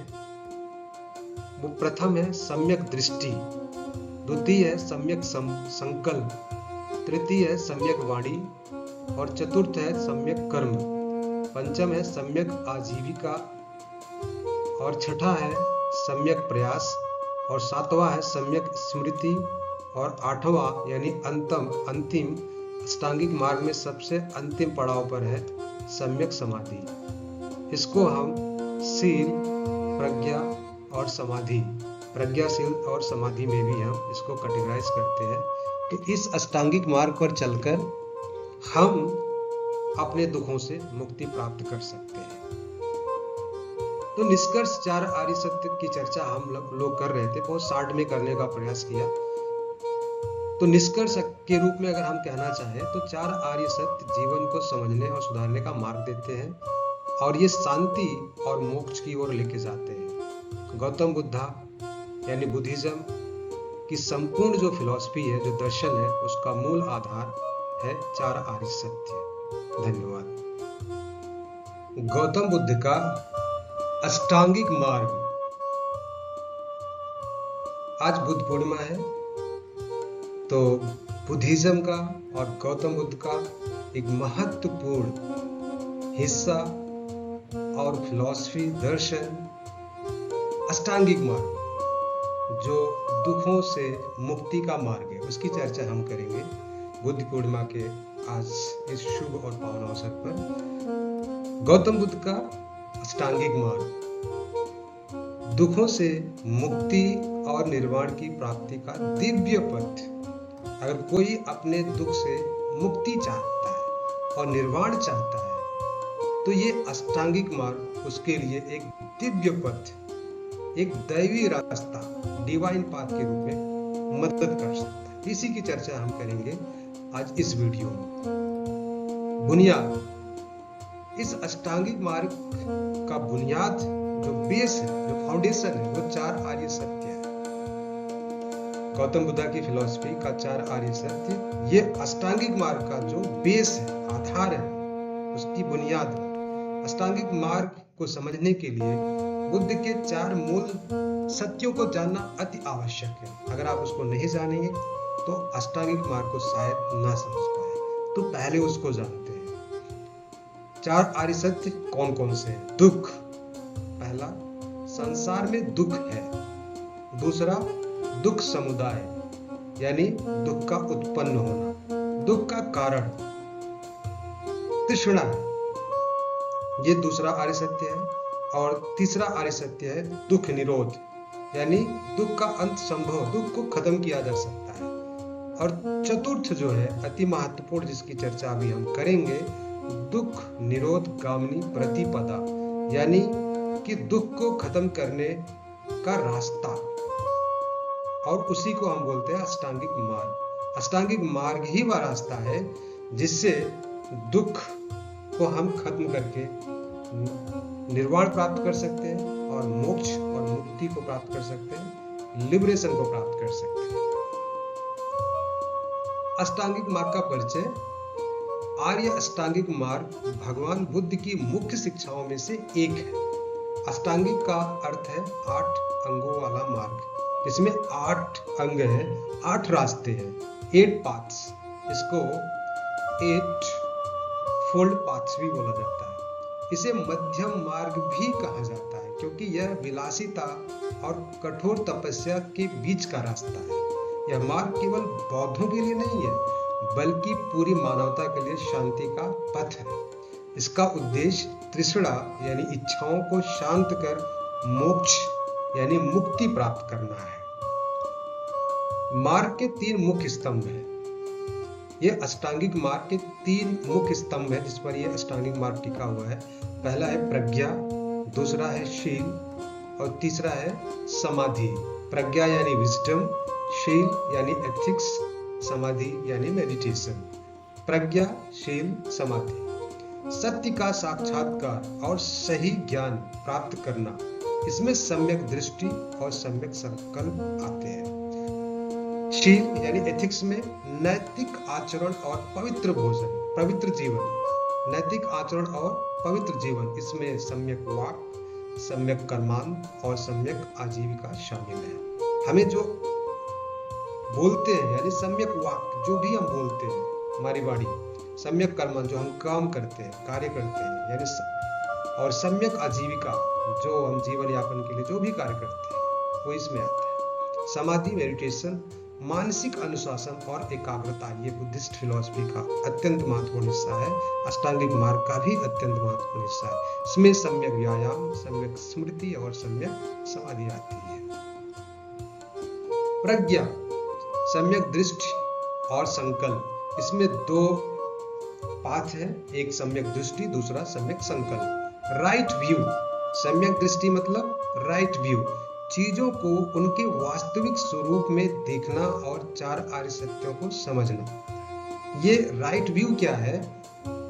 Speaker 1: वो प्रथम है सम्यक दृष्टि, द्वितीय है सम्यक संकल्प, तृतीय है सम्यक वाणी और चतुर्थ है सम्यक कर्म, पंचम है सम्यक आजीविका और छठा है सम्यक प्रयास और सातवां है सम्यक स्मृति और आठवां यानी अंतिम अष्टांगिक मार्ग में सबसे अंतिम पड़ाव पर है सम्यक समाधि। इसको हम शील, प्रज्ञा और समाधि, प्रज्ञाशील और समाधि में भी हम इसको कैटेगराइज करते हैं। तो इस अष्टांगिक मार्ग पर चलकर हम अपने दुखों से मुक्ति प्राप्त कर सकते हैं। तो निष्कर्ष 4 आर्य सत्य की चर्चा हम लोग कर रहे थे, बहुत शार्ट में करने का प्रयास किया। तो निष्कर्ष के रूप में अगर हम कहना चाहें तो 4 आर्य सत्य जीवन को समझने और सुधारने का मार्ग देते हैं और ये शांति और मोक्ष की ओर लेके जाते हैं। गौतम बुद्धा यानी बुद्धिज्म की संपूर्ण जो फिलॉसफी है, जो दर्शन है, उसका मूल आधार है 4 आर्य सत्य। धन्यवाद। गौतम बुद्ध का अष्टांगिक मार्ग। आज बुद्ध पूर्णिमा है, तो बुद्धिज्म का और गौतम बुद्ध का एक महत्वपूर्ण हिस्सा और फिलॉसफी, दर्शन, अष्टांगिक मार्ग जो दुखों से मुक्ति का मार्ग है, उसकी चर्चा हम करेंगे बुद्ध पूर्णिमा के आज इस शुभ और पावन अवसर पर। गौतम बुद्ध का अष्टांगिक मार्ग दुखों से मुक्ति और निर्वाण की प्राप्ति का दिव्य पथ। अगर कोई अपने दुख से मुक्ति चाहता है और निर्वाण चाहता है तो ये अष्टांगिक मार्ग उसके लिए एक दिव्य पथ, एक दैवी रास्ता, डिवाइन पाथ के रूप में मदद कर सकता है। इसी की चर्चा हम करेंगे आज इस वीडियो में। बुनियाद, इस अष्टांगिक मार्ग का बुनियाद, जो बेस है, जो फाउंडेशन है, वो 4 आर्य सत्य है। गौतम बुद्ध की फिलॉसफी का 4 आर्य सत्य, ये अष्टांगिक मार्ग का जो बेस है, आधार है, उसकी बुनियाद है। अष्टांगिक मार्ग को समझने के लिए बुद्ध के 4 मूल सत्यों को जानना अति आवश्यक है। अगर आप उसको नहीं जानेंगे तो अष्टांगिक मार्ग को शायद ना समझ पाए। तो पहले उसको जानते हैं। 4 आर्य सत्य कौन कौन से हैं? दुख, पहला, संसार में दुख है। दूसरा, दुख समुदाय यानी दुख का उत्पन्न होना, दुख का कारण, तृष्णा, ये दूसरा आर्य सत्य है। और तीसरा आर्य सत्य है दुख निरोध, यानी दुख का अंत संभव, दुख को खत्म किया जा सकता है। और चतुर्थ जो है अति महत्वपूर्ण, जिसकी चर्चा अभी हम करेंगे, दुख निरोध गामिनी प्रतिपदा, यानी कि दुख को खत्म करने का रास्ता, और उसी को हम बोलते हैं अष्टांगिक मार्ग। अष्टांगिक मार्ग ही वह रास्ता है जिससे दुख को हम खत्म करके निर्वाण प्राप्त कर सकते हैं और मोक्ष और मुक्ति को प्राप्त कर सकते हैं, लिबरेशन को प्राप्त कर सकते हैं। अष्टांगिक मार्ग का परिचय। आर्य अष्टांगिक मार्ग भगवान बुद्ध की मुख्य शिक्षाओं में से एक है। अष्टांगिक का अर्थ है 8 अंगों वाला मार्ग, जिसमें 8 अंग हैं, 8 रास्ते हैं, 8 पाथ्स। इसको 8 फोल्ड पाथ्स भी बोला जाता है। इसे मध्यम मार्ग भी कहा जाता है क्योंकि यह विलासिता और कठोर तपस्या के बीच का रास्ता है। यह मार्ग केवल बौद्धों के लिए नहीं है, बल्कि पूरी मानवता के लिए शांति का पथ है। इसका उद्देश्य तृष्णा यानी इच्छाओं को शांत कर मोक्ष यानी मुक्ति प्राप्त करना है। मार्ग के 3 मुख्य स्तंभ हैं। ये अष्टांगिक मार्ग के 3 मुख्य स्तंभ है जिस पर यह अष्टांगिक मार्ग टिका हुआ है। पहला है प्रज्ञा, दूसरा है शील और तीसरा है समाधि। प्रज्ञा यानी विजडम, शील यानी एथिक्स, समाधि यानी मेडिटेशन। प्रज्ञा, शील, समाधि। सत्य का साक्षात्कार और सही ज्ञान प्राप्त करना, इसमें सम्यक दृष्टि और सम्यक संकल्प आते हैं। शील यानी एथिक्स में नैतिक आचरण और पवित्र भोजन, पवित्र जीवन, नैतिक आचरण और पवित्र जीवन, इसमें सम्यक वाक, सम्यक कर्मांत और सम्यक आजीविका शामिल है। हमें जो बोलते हैं यानी सम्यक वाक, जो भी हम बोलते हैं हमारी वाणी, सम्यक कर्म जो हम काम करते हैं, कार्य करते हैं यानी, और सम्यक आजीविका जो हम जीवन यापन के लिए जो भी कार्य करते हैं वो इसमें आता है। समाधि, मेडिटेशन, मानसिक अनुशासन और एकाग्रता, ये बुद्धिस्ट फिलॉसफी का अत्यंत महत्वपूर्ण हिस्सा है। अष्टांगिक मार्ग का भी अत्यंत महत्वपूर्ण हिस्सा है। इसमें सम्यक व्यायाम, सम्यक स्मृति और सम्यक समाधि आती है। प्रज्ञा, सम्यक दृष्टि और संकल्प, इसमें दो पाथ है, एक सम्यक दृष्टि, दूसरा सम्यक संकल्प। राइट व्यू, सम्यक दृष्टि मतलब राइट व्यू, चीजों को उनके वास्तविक स्वरूप में देखना और चार आर्य सत्यों को समझना। ये राइट व्यू क्या है?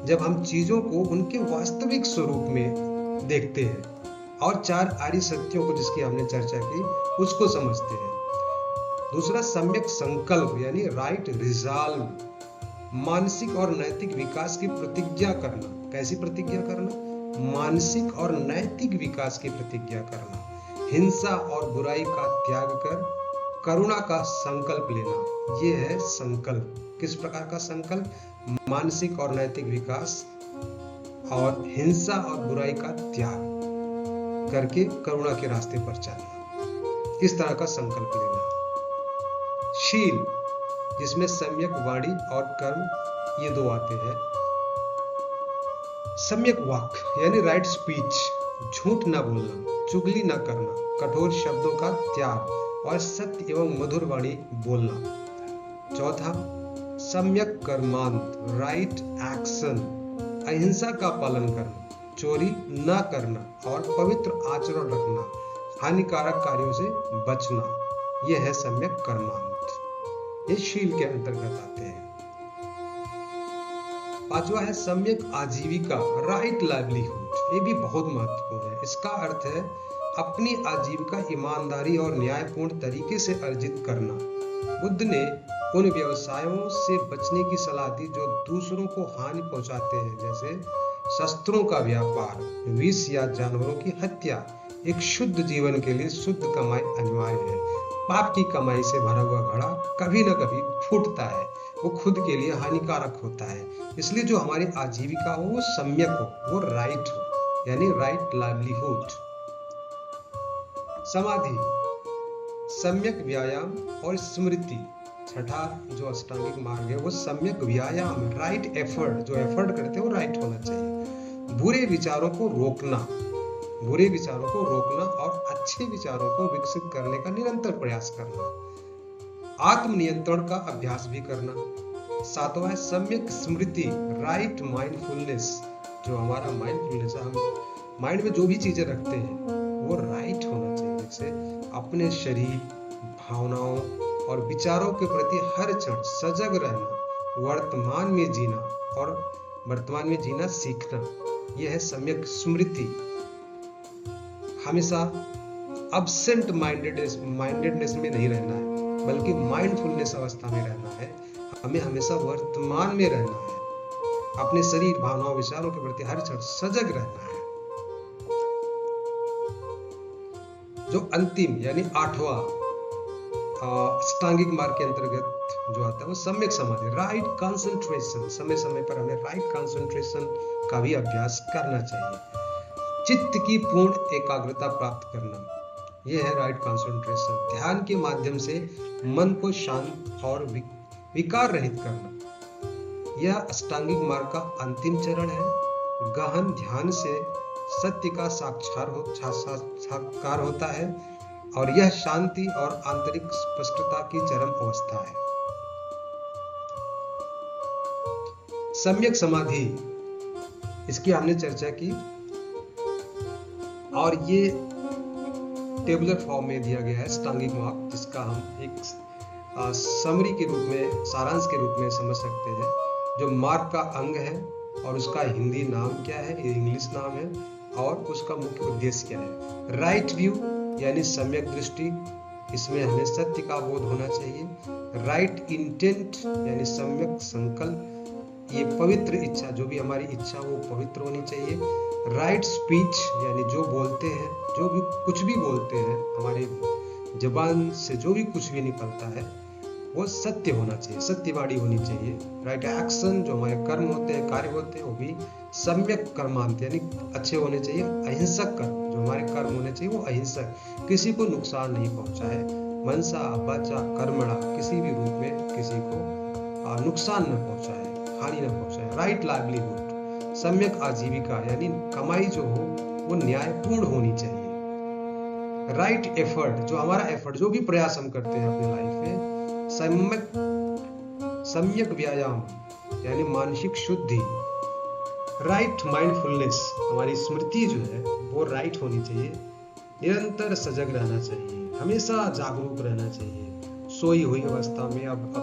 Speaker 1: जब हम चीजों को उनके वास्तविक स्वरूप में देखते हैं और चार आर्य सत्यों को, जिसकी हमने चर्चा की, उसको समझते हैं। दूसरा सम्यक संकल्प यानी राइट रिजॉल्व, मानसिक और नैतिक विकास की प्रतिज्ञा करना। कैसी प्रतिज्ञा करना? मानसिक और नैतिक विकास की प्रतिज्ञा करना। हिंसा और बुराई का त्याग कर करुणा का संकल्प लेना, ये है संकल्प। किस प्रकार का संकल्प? मानसिक और नैतिक विकास और हिंसा और बुराई का त्याग करके करुणा के रास्ते पर चलना, इस तरह का संकल्प लेना। शील, जिसमें सम्यक वाणी और कर्म, ये दो आते हैं। सम्यक वाक यानी राइट स्पीच, झूठ ना बोलना, चुगली ना करना, कठोर शब्दों का त्याग और सत्य एवं मधुर वाणी बोलना। चौथा सम्यक कर्मांत, राइट एक्शन, अहिंसा का पालन करना, चोरी ना करना और पवित्र आचरण रखना, हानिकारक कार्यों से बचना, यह है सम्यक कर्मांत। ये शील के अंतर्गत आते हैं। पांचवा है सम्यक आजीविका, राइट लाइवलीहुड, ये भी बहुत महत्वपूर्ण है। इसका अर्थ है अपनी आजीविका ईमानदारी और न्यायपूर्ण तरीके से अर्जित करना। बुद्ध ने उन व्यवसायों से बचने की सलाह दी जो दूसरों को हानि पहुंचाते हैं, जैसे शस्त्रों का व्यापार, विष या जानवरों की हत्या। एक शुद्ध जीवन के लिए शुद्ध कमाई अनिवार्य है। पाप की कमाई से भरा हुआ घड़ा कभी न कभी फूटता है, वो खुद के लिए हानिकारक होता है। इसलिए जो हमारी आजीविका हो वो सम्यक हो, वो राइट हो, यानी राइट लाइवलीहुड। समाधि, सम्यक व्यायाम और स्मृति। छठा जो अष्टांगिक मार्ग है वो सम्यक व्यायाम, राइट एफर्ट, जो एफर्ट करते हैं वो राइट होना चाहिए। बुरे विचारों को रोकना, बुरे विचारों को रोकना और अच्छे विचारों को विकसित करने का निरंतर प्रयास करना। आत्मनियंत्रण का अभ्यास भी करना। सातवां है सम्यक स्मृति, राइट माइंडफुलनेस, जो हमारा माइंडफुलनेस है, हम माइंड में जो भी चीजें रखते हैं वो राइट होना चाहिए। जैसे अपने शरीर, भावनाओं और विचारों के प्रति हर क्षण सजग रहना, वर्तमान में जीना और वर्तमान में जीना सीखना, यह है सम्यक स्मृति। हमेशा अब्सेंट माइंडेडनेस में नहीं रहना है, बल्कि माइंडफुलनेस अवस्था में रहना है। हमें हमेशा वर्तमान में रहना है, अपने शरीर, भावनाओं, विचारों के प्रति हर क्षण सजग रहना है। जो अंतिम यानी आठवां अष्टांगिक मार्ग के अंतर्गत जो आता है वो सम्यक समाधि, राइट कंसंट्रेशन। समय समय पर हमें राइट कंसंट्रेशन का भी अभ्यास करना चाहिए। चित्त की पूर्ण एकाग्रता प्राप्त करना, यह है राइट कंसंट्रेशन। ध्यान के माध्यम से मन को शांत और विकार रहित करना, यह अष्टांगिक मार्ग का अंतिम चरण है। गहन ध्यान से सत्य का साक्षात्कार होता है और यह शांति और आंतरिक स्पष्टता की चरम अवस्था है। सम्यक समाधि, इसकी हमने चर्चा की और ये टेबुलर फॉर्म में दिया गया है अष्टांगिक मार्ग, जिसका हम एक समरी के रूप में, सारांश के रूप में समझ सकते हैं। जो मार्ग का अंग है और उसका हिंदी नाम क्या है, इंग्लिश नाम है, और उसका मुख्य उद्देश्य क्या है। राइट व्यू यानी सम्यक दृष्टि, इसमें हमें सत्य का बोध होना चाहिए। राइट इंटेंट यानी सम्यक संकल्प, ये पवित्र इच्छा, जो भी हमारी इच्छा वो पवित्र होनी चाहिए। राइट स्पीच, यानी जो बोलते हैं, जो भी कुछ भी बोलते हैं, हमारे जबान से जो भी कुछ भी निकलता है वो सत्य होना चाहिए, सत्यवादी होनी चाहिए। राइट एक्शन, जो हमारे कर्म होते हैं, कार्य होते हैं, वो भी सम्यक कर्मांत यानी अच्छे होने चाहिए। अहिंसक कर्म, जो हमारे कर्म होने चाहिए वो अहिंसक, किसी को नुकसान नहीं पहुंचाए। मनसा वाचा कर्मणा, किसी भी रूप में किसी को नुकसान न पहुंचाए, हानि न पहुंचाए। राइट लाइवलीहुड, सम्यक आजीविका यानी कमाई जो हो वो न्यायपूर्ण होनी चाहिए। राइट एफर्ट, जो हमारा एफर्ट, जो भी प्रयास हम करते हैं अपने लाइफ में, सम्यक व्यायाम यानी मानसिक शुद्धि। राइट माइंडफुलनेस, हमारी स्मृति जो है वो राइट होनी चाहिए। निरंतर सजग रहना चाहिए, हमेशा जागरूक रहना चाहिए। सोई हुई अवस्था में, अब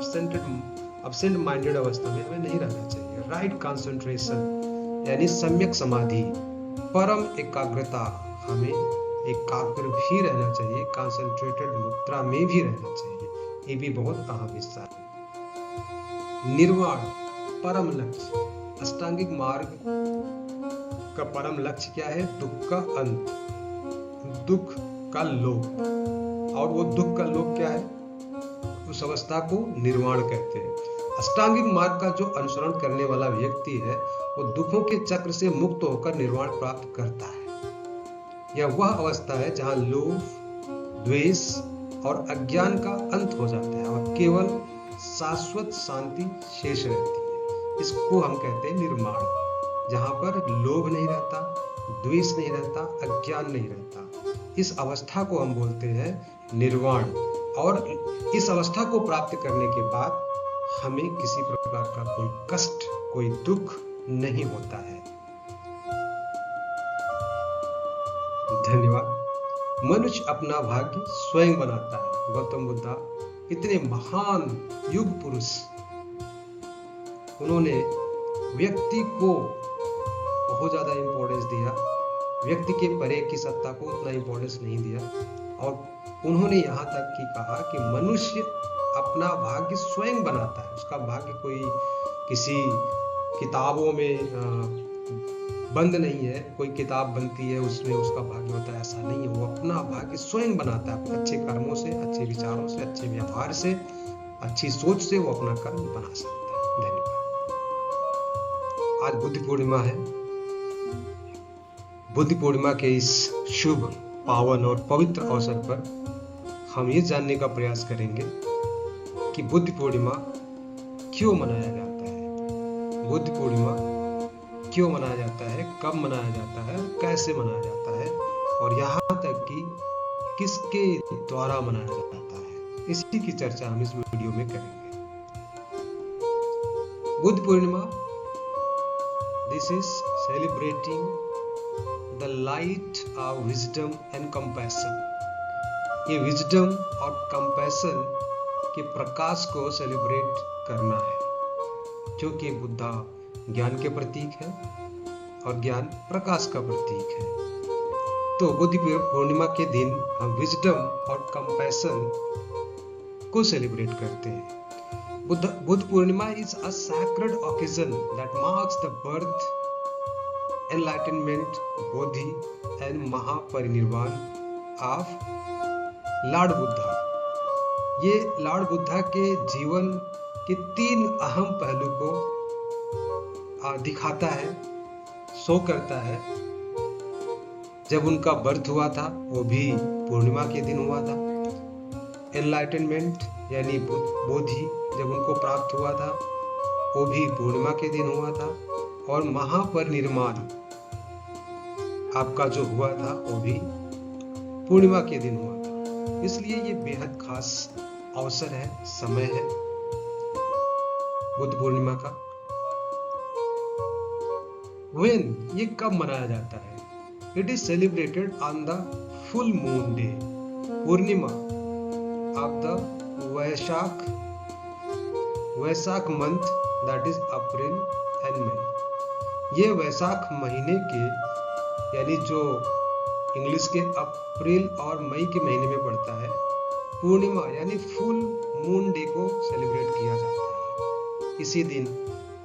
Speaker 1: अब्सेंट माइंडेड अवस्था में हमें नहीं रहना चाहिए। राइट कंसंट्रेशन यानी सम्यक समाधि। परम एकाग्रता, हमें एकाग्र भी रहना चाहिए, कंसंट्रेटेड मुद्रा में भी रहना चाहिए, ये भी बहुत अहम हिस्सा है। निर्वाण, परम लक्ष्य। अष्टांगिक मार्ग का परम लक्ष्य क्या है? दुख का अंत, दुख का लोप। और वो दुख का लोप क्या है? उस अवस्था को निर्वाण कहते हैं। अष्टांगिक मार्ग का जो अनुसरण करने वाला व्यक्ति है वो दुखों के चक्र से मुक्त होकर निर्वाण प्राप्त करता है। यह वह अवस्था है जहां लोभ, द्वेष और अज्ञान का अंत हो जाता है और केवल शाश्वत शांति शेष रहती है। इसको हम कहते हैं निर्माण, जहां पर लोभ नहीं रहता, द्वेष नहीं रहता, अज्ञान नहीं रहता। इस अवस्था को हम बोलते हैं निर्वाण। और इस अवस्था को प्राप्त करने के बाद हमें किसी प्रकार का कोई कष्ट, कोई दुख नहीं होता है। धन्यवाद। मनुष्य अपना भाग्य स्वयं बनाता है। गौतम बुद्ध इतने महान युग पुरुष, उन्होंने व्यक्ति को बहुत ज्यादा इंपॉर्टेंस दिया, व्यक्ति के परे की सत्ता को उतना इंपॉर्टेंस नहीं दिया। और उन्होंने यहाँ तक कि कहा कि मनुष्य अपना भाग्य स्वयं बनाता है। उसका भाग्य कोई किसी किताबों में बंद नहीं है, कोई किताब बनती है उसमें उसका भाग्य होता है, ऐसा नहीं है। वो अपना भाग्य स्वयं बनाता है, अच्छे कर्मों से, अच्छे विचारों से, अच्छे व्यवहार से, अच्छी सोच से वो अपना कर्म बना सकता है। धन्यवाद। आज बुद्ध पूर्णिमा है। बुद्ध पूर्णिमा के इस शुभ, पावन और पवित्र अवसर पर हम ये जानने का प्रयास करेंगे कि बुद्ध पूर्णिमा क्यों मनाया जाता है, बुद्ध पूर्णिमा क्यों मनाया जाता है, कब मनाया जाता है, कैसे मनाया जाता है, और यहाँ तक कि किसके द्वारा मनाया जाता है। इसी की चर्चा हम इस वीडियो में करेंगे। Buddha Purnima, this is celebrating the light of wisdom and compassion. ये विजडम और कंपैशन के प्रकाश को सेलिब्रेट करना है, क्योंकि बुद्धा ज्ञान के प्रतीक है और ज्ञान प्रकाश का प्रतीक है। तो बुद्ध पूर्णिमा के दिन हम विजडम और कंपैशन को सेलिब्रेट करते हैं। Buddha Purnima is a sacred occasion that marks the birth, enlightenment, Bodhi and Mahaparinirvana of lord Buddha. ये लॉर्ड बुद्धा के जीवन के 3 अहम पहलू को दिखाता है, शो करता है। जब उनका बर्थ हुआ था वो भी पूर्णिमा के दिन हुआ था। एनलाइटनमेंट यानी बोधि जब उनको प्राप्त हुआ था वो भी पूर्णिमा के दिन हुआ था। और महापरिनिर्वाण आपका जो हुआ था वो भी पूर्णिमा के दिन हुआ था। इसलिए ये बेहद खास अवसर है, समय है बुद्ध पूर्णिमा का। When, ये कब मनाया जाता है? It is celebrated on the full moon day, Purnima of the Vaishakh month, that is April and May। ये वैशाख महीने के, यानी जो इंग्लिश के अप्रैल और मई के महीने में पड़ता है, पूर्णिमा यानी फुल मून डे को सेलिब्रेट किया जाता है। इसी दिन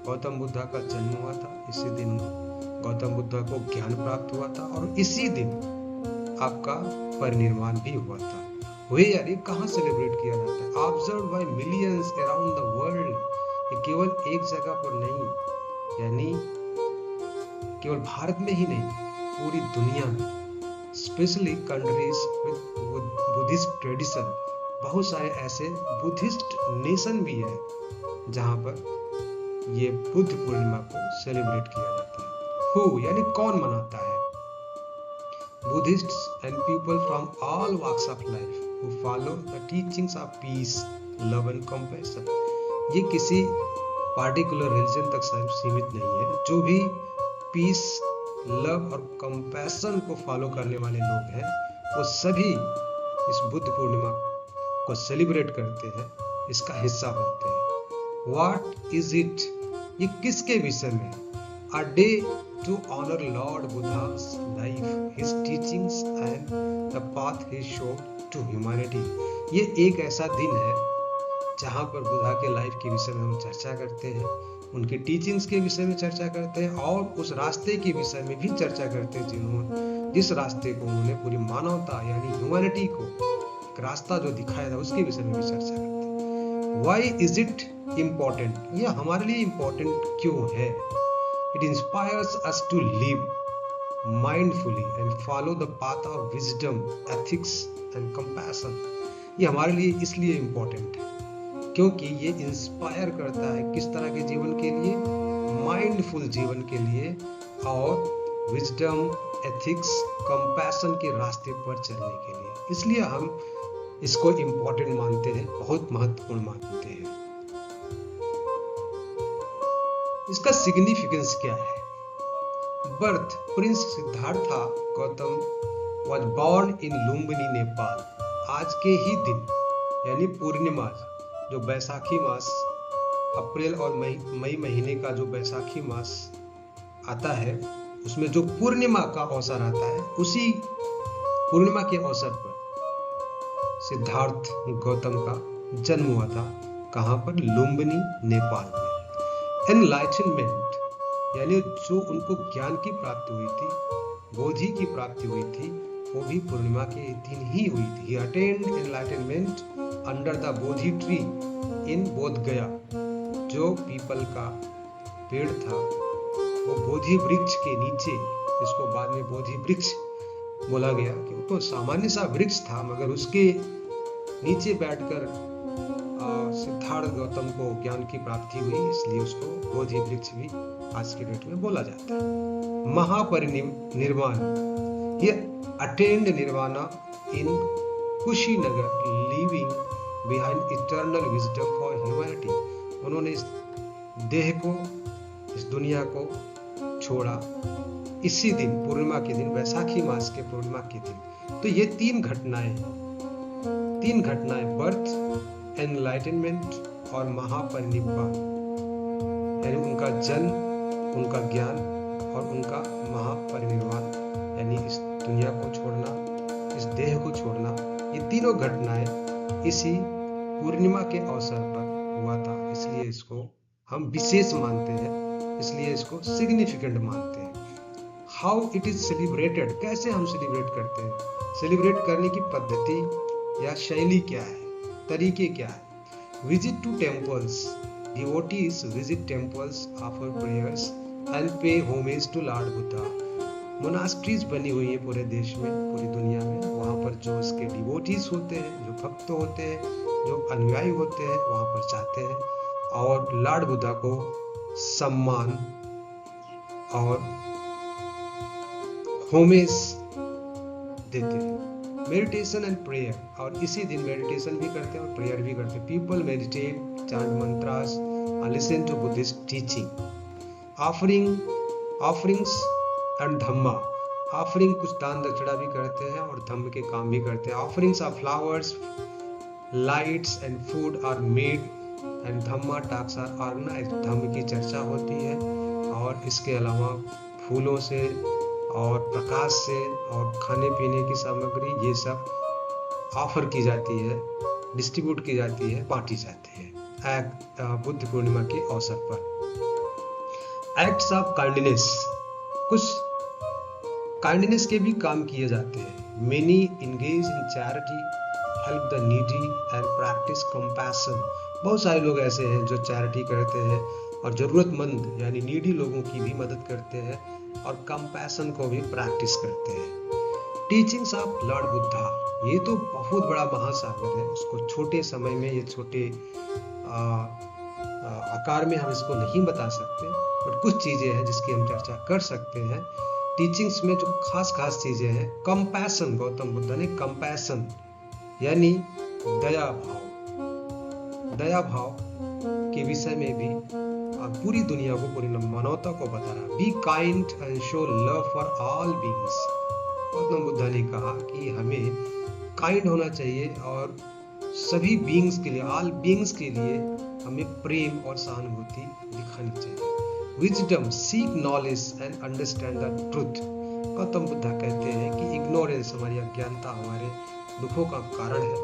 Speaker 1: गौतम बुद्धा का जन्म हुआ था, इसी दिन गौतम बुद्धा को ज्ञान प्राप्त हुआ था और इसी दिन आपका परिनिर्वाण भी हुआ था। वही यार ये कहाँ सेलिब्रेट किया जाता है? Observe by millions around the world. ये केवल एक जगह पर नहीं, यानी केवल भारत में ही नहीं, पूरी दुनिया में, specially countries with Buddhist tradition. बहुत सारे ऐसे बुद्धिस्ट नेशन भी है जहां पर ये बुद्ध पूर्णिमा को सेलिब्रेट किया जाता है। हु यानी कौन मनाता है? Buddhists and people from all walks of life who follow the teachings of peace, love and compassion. ये किसी पार्टिकुलर रिलीजन तक सीमित नहीं है। जो भी पीस, लव और कंपैशन को फॉलो करने वाले लोग हैं वो सभी इस बुद्ध पूर्णिमा को सेलिब्रेट करते हैं, इसका हिस्सा बनते हैं। What is it? ये किसके विषय में? A day to honor Lord Buddha's life, his teachings and the path he showed to humanity. ये एक ऐसा दिन है जहाँ पर बुद्धा के लाइफ के विषय में हम चर्चा करते हैं, उनके टीचिंग्स के विषय में चर्चा करते हैं और उस रास्ते के विषय में भी चर्चा करते हैं जिस रास्ते को उन्होंने पूरी मानवता यानी ह्यूमैनिटी को एक रास्ता जो दिखाया था उसके विषय में भी चर्चा करते हैं। Why is it important? ये हमारे लिए इम्पोर्टेंट क्यों है? It inspires us to live mindfully and follow the path of wisdom, ethics and compassion. ये हमारे लिए इसलिए इम्पोर्टेंट है क्योंकि ये इंस्पायर करता है किस तरह के जीवन के लिए? माइंडफुल जीवन के लिए और विजडम, एथिक्स, कंपैशन के रास्ते पर चलने के लिए। इसलिए हम इसको इम्पोर्टेंट मानते हैं, बहुत महत्वपूर्ण मानते हैं। इसका सिग्निफिकेंस क्या है? Birth Prince Siddhartha Gautam was born in Lumbini, Nepal. आज के ही दिन यानी पूर्णिमा, जो बैसाखी मास, अप्रैल और मई महीने का जो बैसाखी मास आता है उसमें जो पूर्णिमा का अवसर आता है, उसी पूर्णिमा के अवसर पर सिद्धार्थ गौतम का जन्म हुआ था। कहाँ पर? लुम्बिनी, नेपाल में। एनलाइटनमेंट यानी जो उनको ज्ञान की प्राप्ति हुई थी, बोधि की प्राप्ति हुई थी, वो भी पूर्णिमा के दिन ही हुई थी। He attained enlightenment under the Bodhi tree in बोध गया। जो पीपल का पेड़ था वो बोधि वृक्ष के नीचे, जिसको बाद में बोधि वृक्ष बोला गया, कि तो सामान्य सा वृक्ष था मगर उसके नीचे बैठकर सिद्धार्थ गौतम को ज्ञान की प्राप्ति हुई, इसलिए उसको बोधि वृक्ष भी आज के डेट में बोला जाता है। महापरिनिर्वाण, ये attained nirvana in Kushinagar, living behind eternal wisdom for humanity. उन्होंने इस देह को, इस दुनिया को छोड़ा इसी दिन, पूर्णिमा के दिन, वैसाखी मास के पूर्णिमा के दिन। तो ये तीन घटनाएं, बर्थ, एनलाइटनमेंट और महापरिनिर्वाण, यानी उनका जन्म, उनका ज्ञान और उनका महापरिनिर्वाण, यानी इस दुनिया को छोड़ना, इस देह को छोड़ना, ये तीनों घटनाएं इसी पूर्णिमा के अवसर पर हुआ था। इसलिए इसको हम विशेष मानते हैं, इसलिए इसको सिग्निफिकेंट मानते हैं। हाउ इट इज सेलिब्रेटेड, कैसे हम सेलिब्रेट करते हैं? सेलिब्रेट करने की पद्धति या शैली क्या है, तरीके क्या है? Visit to temples, devotees visit temples, offer prayers and pay homage to lord Buddha. Monasteries बनी हुई है पूरे देश में, पूरी दुनिया में। वहाँ पर जो उसके डिवोटीज होते हैं, जो भक्त होते हैं, जो अनुयायी होते हैं, वहाँ पर जाते हैं और लॉर्ड बुद्धा को सम्मान और होमेज देते हैं। मेडिटेशन एंड प्रेयर, और इसी दिन मेडिटेशन भी करते हैं और प्रेयर भी करते हैं। People meditate, chant mantras, listen to Buddhist teaching. Offerings and dhamma, offering कुछ दान दक्षिणा भी करते हैं और धम्म के काम भी करते हैं। Offerings of flowers, lights and food are made and dhamma talks are organised. धम्म की चर्चा होती है और इसके अलावा फूलों से और प्रकाश से और खाने पीने की सामग्री, ये सब ऑफर की जाती है, डिस्ट्रीब्यूट की जाती है, बांटी जाती है बुद्ध पूर्णिमा के अवसर पर। एक्ट्स ऑफ काइंडनेस, कुछ काइंडनेस के भी काम किए जाते हैं। Many engage in charity, help the needy and practice compassion. बहुत सारे लोग ऐसे हैं जो चैरिटी करते हैं और जरूरतमंद यानी नीडी लोगों की भी मदद करते हैं और कंपैशन को भी प्रैक्टिस करते हैं। टीचिंग्स ऑफ लॉर्ड बुद्धा, ये तो बहुत बड़ा महासागर है, उसको छोटे समय में, ये छोटे आकार में हम इसको नहीं बता सकते, बट कुछ चीजें हैं जिसकी हम चर्चा कर सकते हैं। टीचिंग्स में जो खास खास चीजें हैं, कंपैशन, गौतम बुद्ध ने कंपैशन यानी दया भाव, दया भाव के विषय में भी पूरी दुनिया को, पूरी मानवता को बता रहा। Be kind and show love for all beings. Gautam Buddha ने कहा कि हमें काइंड होना चाहिए और सभी बीइंग्स के लिए, ऑल बीइंग्स के लिए हमें प्रेम और सहानुभूति दिखानी चाहिए। Wisdom, seek knowledge and understand the truth. Gautam Buddha कहते हैं कि इग्नोरेंस, हमारी अज्ञानता हमारे दुखों का कारण है,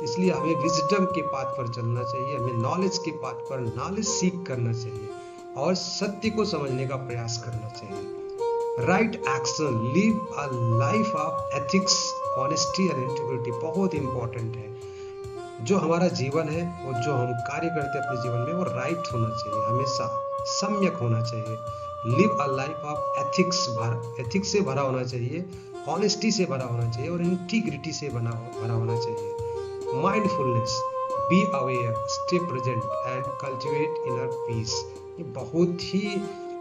Speaker 1: इसलिए हमें विजडम के पाथ पर चलना चाहिए, हमें नॉलेज के पाथ पर नॉलेज सीख करना चाहिए और सत्य को समझने का प्रयास करना चाहिए। Right action, live a life of ethics, honesty and integrity. बहुत इंपॉर्टेंट है, जो हमारा जीवन है और जो हम कार्य करते हैं अपने जीवन में, वो राइट होना चाहिए, हमेशा सम्यक होना चाहिए। Live a life of ethics, ethics से भरा होना चाहिए, ऑनेस्टी से भरा होना चाहिए और इंटीग्रिटी से भरा होना चाहिए। Mindfulness, be aware, stay present and cultivate inner peace. ये बहुत ही,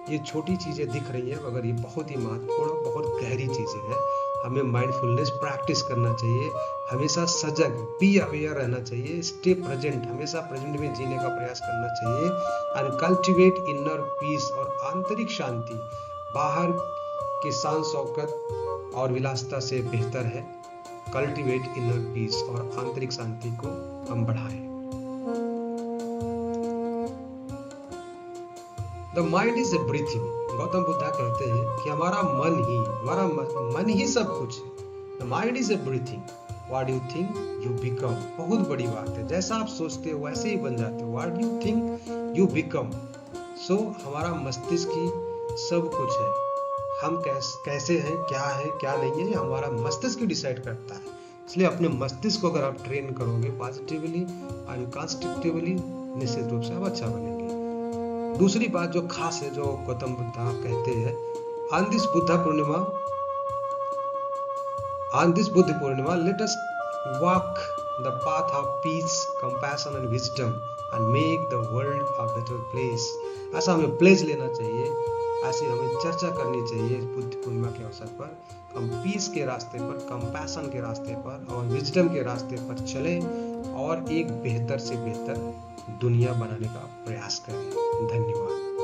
Speaker 1: ये छोटी चीजें दिख रही हैं मगर ये बहुत ही महत्वपूर्ण, बहुत गहरी चीजें हैं। हमें माइंडफुलनेस प्रैक्टिस करना चाहिए, हमेशा सजग, बी अवेयर रहना चाहिए, स्टे प्रेजेंट, हमेशा प्रेजेंट में जीने का प्रयास करना चाहिए, एंड कल्टिवेट इनर पीस, और आंतरिक शांति बाहर की शान शौकत और विलासिता से बेहतर है। कल्टिवेट इनर पीस, और आंतरिक शांति को हम बढ़ाएं। The mind is a breathing. Gautam Buddha कहते हैं कि हमारा मन ही सब कुछ है। The mind is a breathing, what you think you become. बहुत बड़ी बात है, जैसा आप सोचते हो वैसे ही बन जाते हो। What you think you become. So हमारा मस्तिष्क ही सब कुछ है, हम कैसे हैं, क्या नहीं है, ये हमारा मस्तिष्क डिसाइड करता है। इसलिए अपने मस्तिष्क को अगर आप ट्रेन करोगे पॉजिटिवली और कंस्ट्रक्टिवली, निश्चित रूप से आप अच्छा बनेंगे। दूसरी बात जो खास है, जो गौतम बुद्ध कहते हैं, on this Buddha Purnima let us walk the path of peace, compassion and wisdom and make the world a better place. ऐसा हमें प्लेस लेना चाहिए, ऐसी हमें चर्चा करनी चाहिए बुद्ध पूर्णिमा के अवसर पर। हम पीस के रास्ते पर, कंपैशन के रास्ते पर और विजडम के रास्ते पर चलें और एक बेहतर से बेहतर दुनिया बनाने का प्रयास करें। धन्यवाद।